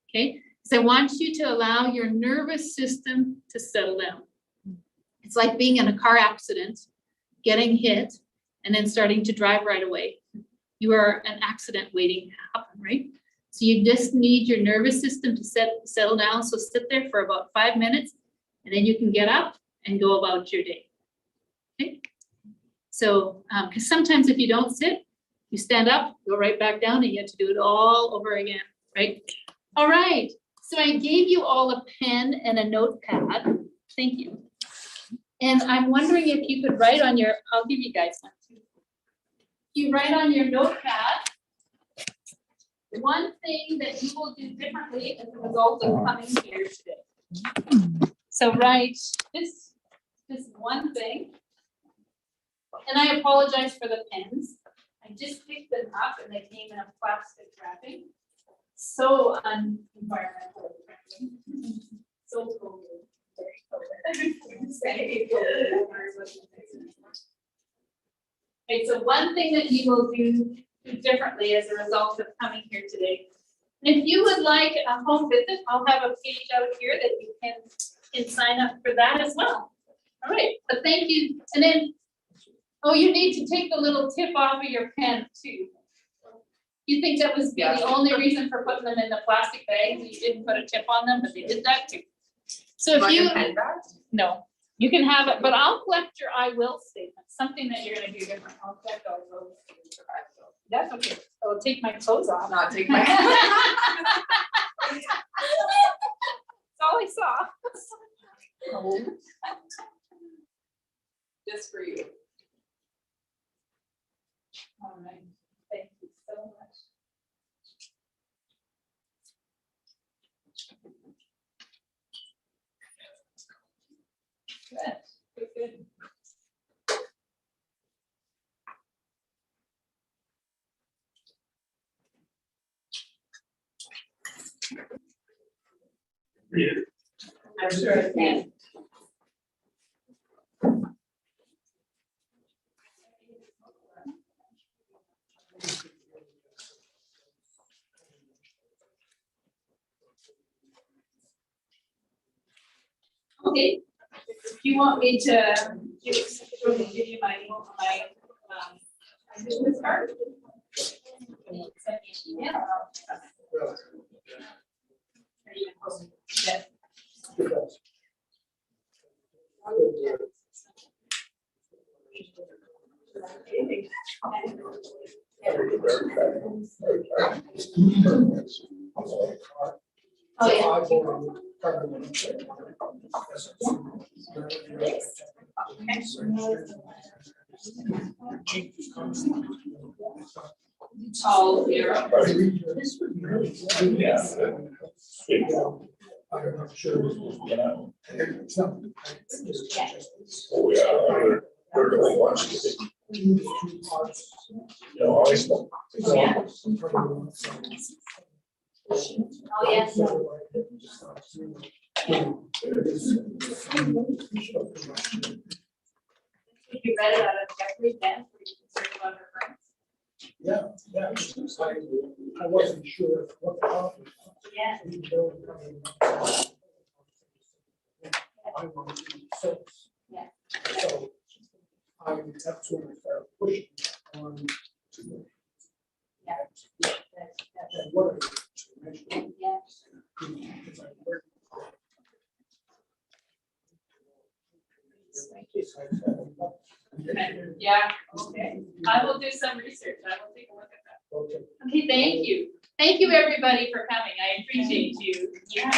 okay? So I want you to allow your nervous system to settle down. It's like being in a car accident, getting hit, and then starting to drive right away. You are an accident waiting to happen, right? So you just need your nervous system to settle down. So sit there for about 5 minutes, and then you can get up and go about your day, okay? So, because sometimes if you don't sit, you stand up, go right back down, and you have to do it all over again, right? All right, so I gave you all a pen and a notepad. Thank you. And I'm wondering if you could write on your, I'll give you guys one too. You write on your notepad one thing that you will do differently as a result of coming here today. So write this one thing. And I apologize for the pens. I just picked them up and they came in a plastic wrapping. So unenvironmental. So cool. Okay, so one thing that you will do differently as a result of coming here today. And if you would like a home visit, I'll have a page out here that you can sign up for that as well. All right, but thank you. And then, oh, you need to take the little tip off of your pen too. You think that was the only reason for putting them in the plastic bags? You didn't put a tip on them, but they did that too. So if you, no, you can have it, but I'll collect your I will statement, something that you're gonna do different. I'll collect all those. That's okay. I'll take my clothes off. Not take my. That's all I saw. Just for you. All right, thank you so much. Good, good. I'm sure I can. Okay, if you want me to give you my business card. Send me an email. Yeah. Oh, yeah. Oh, yeah. I'm not sure. It's not. Oh, yeah, they're the only ones. You know, I smoke. Oh, yes. You read it out of Jeffrey then, were you concerned about her friends? Yeah, I wasn't sure what the topic was. Yeah. I wanted to be six. Yeah. So that's when I started pushing on to. Yeah. And what are the Yeah. because I worked. Yeah, okay. I will do some research. I will take a look at that. Okay. Okay, thank you. Thank you, everybody, for coming. I appreciate you. Yeah.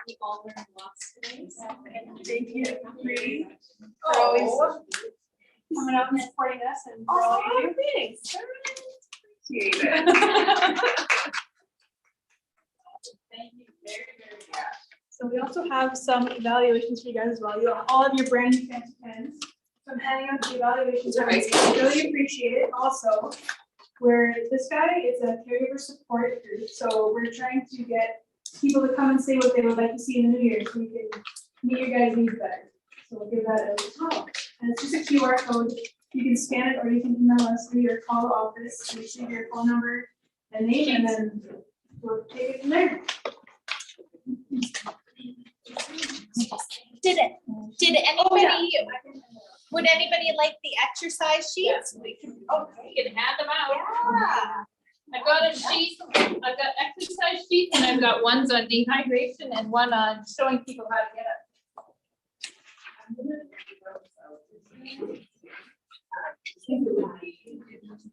We all learned lots today. Thank you. For always coming out and supporting us and. for all you do. Thanks. Appreciate it. Thank you very, very much. So we also have some evaluations for you guys as well. You have all of your brand new fancy pens. So I'm handing out the evaluations. I really appreciate it. Also, where this guy is a caregiver support group. So we're trying to get people to come and say what they would like to see in the new year so we can meet your guys' needs better. So we'll give that out as well. And it's just a QR code. You can scan it or you can email us through your call office, receive your phone number and name, and then we'll take it from there. Did anybody, would anybody like the exercise sheets? We can, okay. You can hand them out. Yeah. I've got a sheet, I've got exercise sheets, and I've got ones on dehydration and one on showing people how to get it.